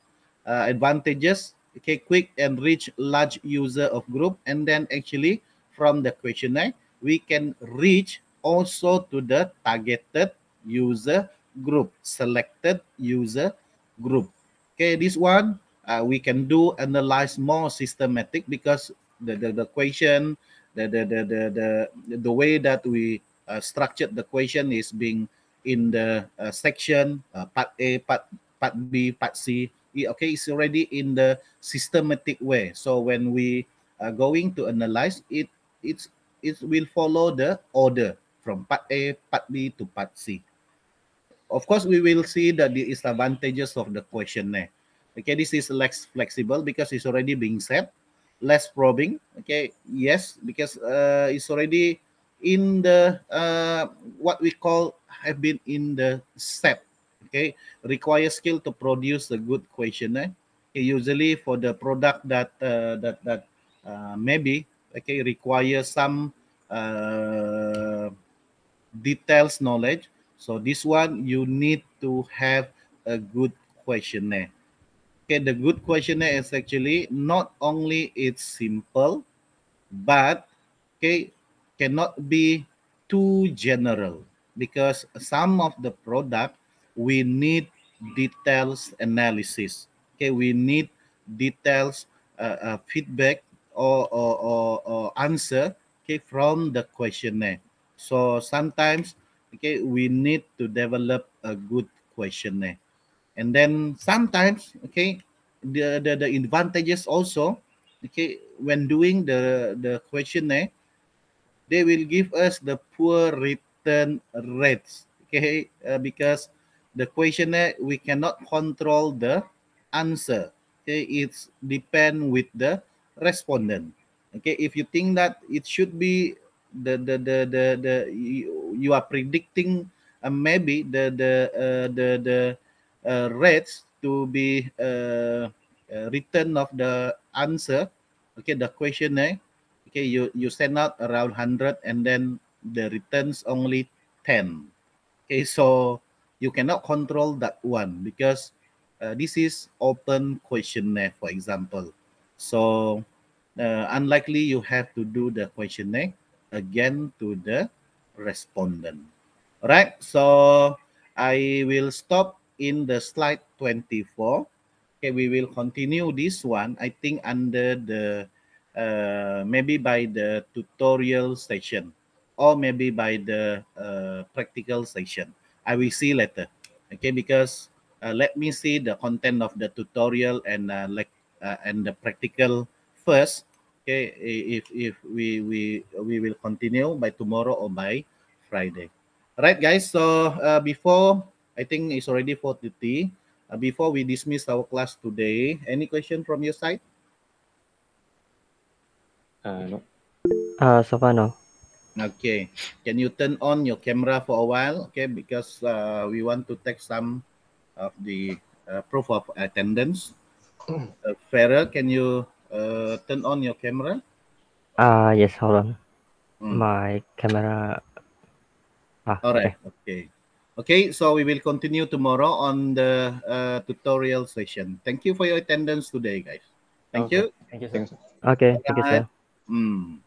advantages. Okay, quick and reach large user of group, and then actually from the questionnaire we can reach also to the targeted user group, selected user group. Okay, this one we can do analyze more systematic because the question, the way that we structured the question is being in the section part A, part B, part C. Okay, it's already in the systematic way. So when we are going to analyze it, it will follow the order from part A, part B to part C. Of course, we will see the disadvantages of the questionnaire. Okay, this is less flexible because it's already being set. Less probing. Okay, yes, because it's already in the what we call have been in the set. Okay, require skill to produce a good questionnaire. Okay, usually for the product that maybe, okay, require some details knowledge. So this one you need to have a good questionnaire. Okay, the good questionnaire is actually not only it's simple, but okay, cannot be too general because some of the product we need details analysis. Okay, we need details feedback or answer, okay, from the questionnaire. So sometimes, okay, we need to develop a good questionnaire. And then sometimes, okay, the advantages also, okay, when doing the questionnaire, they will give us the poor return rates, okay, because the questionnaire we cannot control the answer. Okay, it's depend with the respondent. Okay, if you think that it should be you are predicting maybe the rates to be return of the answer, okay, the questionnaire, okay, you send out around 100 and then the returns only 10. Okay, so you cannot control that one because this is open questionnaire, for example. So unlikely you have to do the questionnaire again to the respondent. All right, so I will stop in the slide 24. Okay, we will continue this one, I think, under the maybe by the tutorial section or maybe by the practical section. I will see later. Okay, because let me see the content of the tutorial and and the practical first. Okay, if we will continue by tomorrow or by Friday. All right, guys. So before I think it's already 4:30. Before we dismiss our class today, any question from your side? No. So far, no. Okay. Can you turn on your camera for a while? Okay, because we want to take some of the proof of attendance. Farah, can you turn on your camera? Yes, hold on. Mm. My camera. All right. Okay. Okay. Okay, so we will continue tomorrow on the tutorial session. Thank you for your attendance today, guys. Thank Okay. you. Thank you, sir. Okay, All thank you, right. sir. Mm.